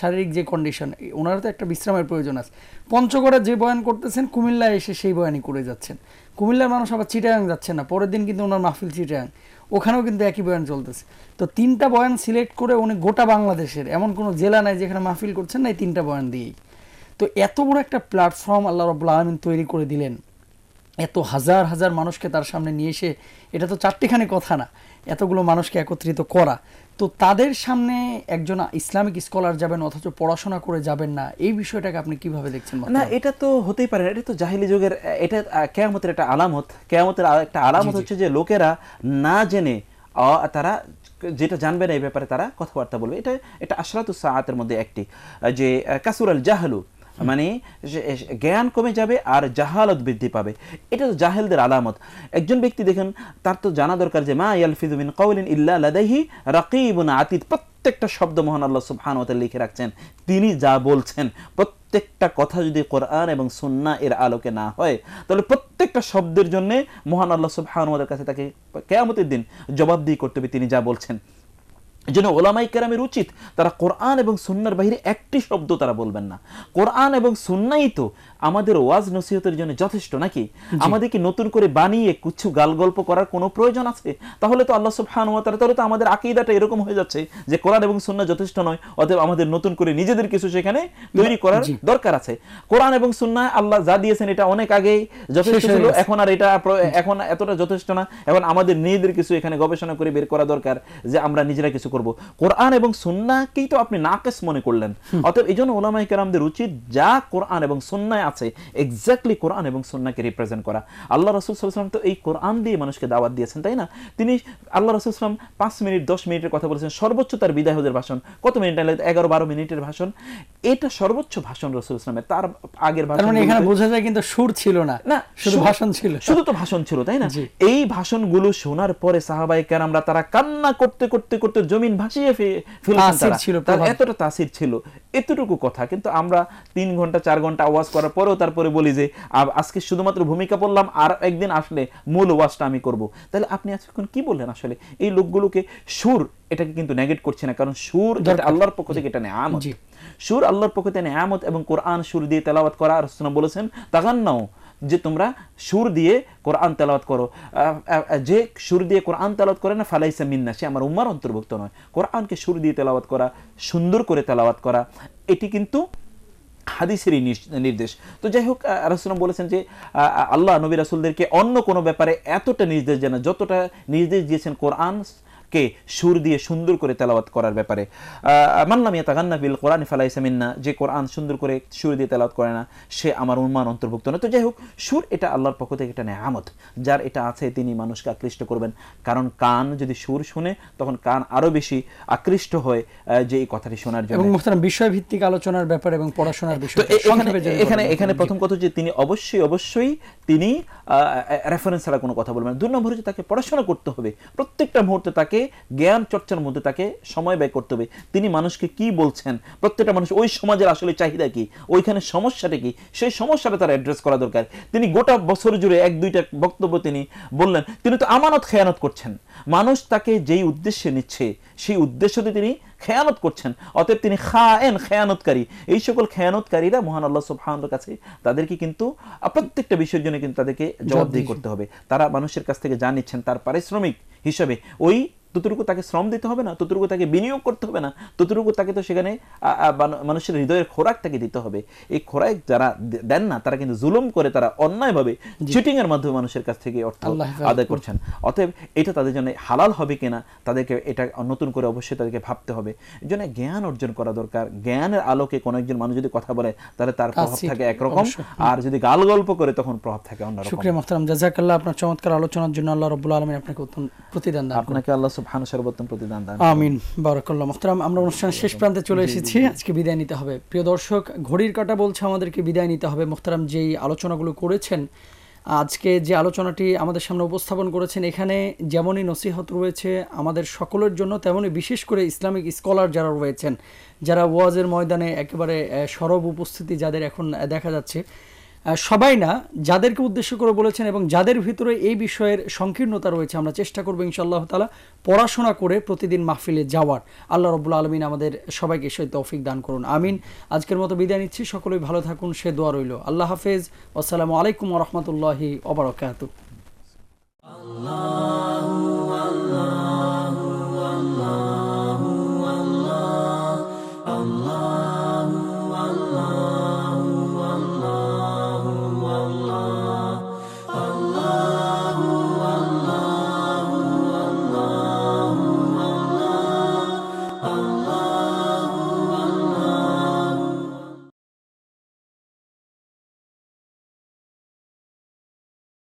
শারীরিক যে কন্ডিশন, ওনার তো একটা বিশ্রামের প্রয়োজন আছে। পঞ্চগড়ে যে বয়ান করতেছেন কুমিল্লায় এসে সেই বয়ানই করে যাচ্ছেন। কুমিল্লার মানুষ আবার চিটাগাং যাচ্ছেন না, পরের দিন কিন্তু ওনার মাহফিল চিটাগাং, ওখানেও কিন্তু একই বয়ান চলতেছে। তো 3টা বয়ান সিলেক্ট করে উনি গোটা বাংলাদেশের এমন কোনো জেলা নাই যেখানে মাহফিল করছেন না এই 3টা বয়ান দিয়েই। তো এত বড় একটা প্ল্যাটফর্ম আল্লাহ রাব্বুল আলামিন তৈরি করে দিলেন, এত হাজার হাজার মানুষকে তার সামনে নিয়ে এসে, এটা তো 4টিখানি কথা না, এতগুলো মানুষকে একত্রিত করা, তো তাদের সামনে একজন ইসলামিক স্কলার যাবেন অথচ পড়াশোনা করে যাবেন না, এই বিষয়টাকে আপনি কিভাবে দেখছেন? না, এটা তো হতেই পারে না, এটা তো জাহিলি যুগের, এটা কিয়ামতের একটা আলামত। কিয়ামতের একটা আলামত হচ্ছে যে লোকেরা না জেনে তারা যেটা জানবে না এই ব্যাপারে তারা কথাবার্তা বলবে। এটা আশরাতুস সাআতের মধ্যে একটি, যে কাসুরাল জাহলু, মানে জ্ঞান কমে যাবে আর জাহালত বৃদ্ধি পাবে। এটা তো জাহেলদের আলামত। একজন ব্যক্তি দেখেন, তার তো জানা দরকার যে মা ইয়ালফিযু মিন কাওলিন ইল্লা লাদাইহি রাকীবুন আতীদ, প্রত্যেকটা শব্দ মহান আল্লাহ সুবহানাহু ওয়া তাআলা লিখে রাখছেন। তিনি যা বলছেন প্রত্যেকটা কথা যদি কোরআন এবং সুন্নাহ এর আলোকে না হয়, তাহলে প্রত্যেকটা শব্দের জন্য মহান আল্লাহ সুবহানাহু ওয়া তাআলার কাছে তাকে কিয়ামতের দিন জবাবদিহি করতে হবে তিনি যা বলছেন। এজন্য ওলামায়ে কেরামের উচিত তারা কোরআন এবং সুন্নাহর বাইরে একটি শব্দ তারা বলবেন না। কোরআন এবং সুন্নাহই তো আমাদের ওয়াজ নসিহতের জন্য যথেষ্ট, নাকি আমাদেরকে নতুন করে বানিয়ে কিছু গালগল্প করার কোনো প্রয়োজন আছে? তাহলে তো আল্লাহ সুবহানাহু ওয়া তাআলা, তাহলে তো আমাদের আকীদাটা এরকম হয়ে যাচ্ছে যে কোরআন এবং সুন্নাহ যথেষ্ট নয়, অতএব আমাদের নতুন করে নিজেদের কিছু সেখানে তৈরি করার দরকার আছে। কোরআন এবং সুন্নাহ আল্লাহ যা দিয়েছেন এটা অনেক আগেই যথেষ্ট ছিল, এখন আর এটা এখন এতটা যথেষ্ট না। এখন আমাদের নিজেদের কিছু এখানে গবেষণা করে বের করা দরকার যে আমরা নিজেরা কিছু করব। কোরআন এবং সুন্নাহকেই তো আপনি নাকিস মনে করলেন, অতএব এইজন্য উলামায়ে কেরামদের উচিত যা কোরআন এবং সুন্নাহে আছে এক্স্যাক্টলি কোরআন এবং সুন্নাহকে রিপ্রেজেন্ট করা। আল্লাহ রাসূল সাল্লাল্লাহু আলাইহি ওয়াসাল্লাম তো এই কোরআন দিয়ে মানুষকে দাওয়াত দিয়েছেন, তাই না? তিনি আল্লাহ রাসূল সাল্লাল্লাহু আলাইহি ওয়াসাল্লাম 5 মিনিট 10 মিনিটের কথা বলেছেন, সর্বোচ্চ তার বিদায় হজের ভাষণ কত মিনিট? 11-12 মিনিটের ভাষণ। এটা সর্বোচ্চ ভাষণ রাসূল সাল্লাল্লাহু আলাইহি ওয়াসাল্লামের। তার আগের ভাষণ মানে এখানে বোঝা যায় কিন্তু সুর ছিল না, শুধু ভাষণ ছিল, শুধু তো ভাষণ ছিল, তাই না? এই ভাষণগুলো শোনার পরে সাহাবায়ে কেরামরা তারা কান্না করতে করতে করতে জমিন ভাসিয়ে ফেলেছেন, এতটা তাসির ছিল। এতটুকু কথা কিন্তু আমরা 3 ঘন্টা 4 ঘন্টা আওয়াজ করার পরেও তারপরে বলি যে আজকে শুধুমাত্র ভূমিকা বললাম, আর একদিন আসলে মূল ওয়াজটা আমি করব। তাহলে আপনি আজকে কি বললেন? আসলে এই লোকগুলোকে সুর এটাকে কিন্তু নেগেট করছে না, কারণ সুর এটা আল্লাহর পক্ষ থেকে, এটা নেয়ামত। সুর আল্লাহর পক্ষ থেকে নেয়ামত, এবং কোরআন সুর দিয়ে তেলাওয়াত করা রাসূলুল্লাহ বলেছেন তাগান্নাও, যে তোমরা সুর দিয়ে কোরআন তেলাওয়াত করো। যে সুর দিয়ে কোরআন তেলাওয়াত করে না ফালাইসা মিন্না, সে আমার উম্মার অন্তর্ভুক্ত নয়। কোরআনকে সুর দিয়ে তেলাওয়াত করা, সুন্দর করে তেলাওয়াত করা, এটি কিন্তু হাদিসেরই নির্দেশ। তো যাই হোক, রাসূলুল্লাহ বলেছেন যে আল্লাহ নবী রাসূলদেরকে অন্য কোনো ব্যাপারে এতটা নির্দেশ দেন না যতটা নির্দেশ দিয়েছেন কোরআন কে সুর দিয়ে সুন্দর করে তেলাওয়াত করার ব্যাপারে। মান লাম ইয়াতাগান্না বিল কোরআন ফালাইসা মিন্না, যে কোরআন সুন্দর করে সুর দিয়ে তেলাওয়াত করে না সে আমার উম্মার অন্তর্ভুক্ত না। তো যাই হোক, সুর এটা আল্লাহর পক্ষ থেকে একটা নেয়ামত, যার এটা আছে তিনি মানুষকে আকৃষ্ট করবেন। কারণ কান যদি সুর শুনে তখন কান আরো বেশি আকৃষ্ট হয় যে এই কথাটি শোনার জন্য। এবং মুহতারাম বিষয়ভিত্তিক আলোচনার ব্যাপারে এবং পড়াশোনার বিষয়, এখানে প্রথম কথা যে তিনি অবশ্যই তিনি রেফারেন্স ছাড়া কোনো কথা বলবেন না। 2 নম্বর হচ্ছে তাকে পড়াশোনা করতে হবে, প্রত্যেকটা মুহূর্তে তাকে জ্ঞান চর্চার মধ্যে তাকে সময় ব্যয় করতে হবে। তিনি মানুষকে কি বলছেন, প্রত্যেকটা মানুষ ওই সমাজের আসলে চাহিদা কি, ওইখানে সমস্যাটা কি, সেই সমস্যাটা তার অ্যাড্রেস করা দরকার। তিনি গোটা বছর জুড়ে 1-2টা বক্তব্য তিনি বললেন, তিনি তো আমানত খেয়ানত করছেন। মানুষ তাকে যেই উদ্দেশ্যে নিচ্ছে সেই উদ্দেশ্যতে তিনি খেয়ানত করছেন, অতএব তিনি খেয়ানতকারী। এই সকল খেয়ানতকারীরা মহান আল্লাহ সুবহানাহু কাছে তাদেরকে কিন্তু প্রত্যেকটা বিষয়ের জন্য কিন্তু তাদেরকে জবাবদিহি করতে হবে। তারা মানুষের কাছ থেকে যা নিচ্ছেন তার পারিশ্রমিক হিসেবে ওই ততটুকু তাকে শ্রম দিতে হবে না, ততটুকু তাকে বিনিয়োগ করতে হবে না, ততটুকু তাকে তো সেখানে মানুষের হৃদয়ের খোরাক তাকে দিতে হবে। এই খোরাক যারা দেন না তারা কিন্তু জুলুম করে, তারা অন্যায়ভাবে চিটিং এর মাধ্যমে মানুষের কাছ থেকে অর্থ আদায় করছেন। অতএব এটা তাদের জন্য হালাল হবে কিনা তাদেরকে এটা নতুন করে অবশ্যই তাদেরকে ভাবতে হবে। এই জন্য জ্ঞান অর্জন করা দরকার। জ্ঞানের আলোকে কোনো একজন মানুষ যদি কথা বলে তাহলে তার প্রভাব থাকে একরকম, আর যদি গাল গল্প করে তখন প্রভাব থাকে অন্যরকম। শুকরিয়া মুহতারাম, জাযাকাল্লাহ আপনার চমৎকার আলোচনার জন্য। আল্লাহ রাব্বুল আলামিন আপনাকে উত্তম প্রতিদান দান করুন। আপনাকে আল্লাহ সুবহানাহু সর্বোত্তম প্রতিদান দান। আমিন, বারাকাল্লাহ। মুহতারাম, আমরা অনুষ্ঠানের শেষ প্রান্তে চলে এসেছি, আজকে বিদায় নিতে হবে। প্রিয় দর্শক, ঘড়ির কাঁটা বলছে আমাদেরকে বিদায় নিতে হবে। মুহতারাম যেই আলোচনাগুলো করেছেন, আজকে যে আলোচনাটি আমাদের সামনে উপস্থাপন করেছেন, এখানে যেমনই নসিহত রয়েছে আমাদের সকলের জন্য, তেমনই বিশেষ করে ইসলামিক স্কলার যারা রয়েছেন, যারা ওয়াজের ময়দানে একেবারে সরব উপস্থিতি যাদের এখন দেখা যাচ্ছে, সবাই না, যাদেরকে উদ্দেশ্য করে বলেছেন এবং যাদের ভিতরে এই বিষয়ের সংকীর্ণতা রয়েছে, আমরা চেষ্টা করবো ইনশাআল্লাহ তাআলা পড়াশোনা করে প্রতিদিন মাহফিলে যাওয়ার। আল্লাহ রাব্বুল আলামিন আমাদের সবাইকে সেই তৌফিক দান করুন, আমিন। আজকের মতো বিদায় নিচ্ছি, সকলেই ভালো থাকুন সে দোয়া রইল। আল্লাহ হাফেজ, আসসালামু আলাইকুম ওয়া রাহমাতুল্লাহি ওয়া বারাকাতুহু।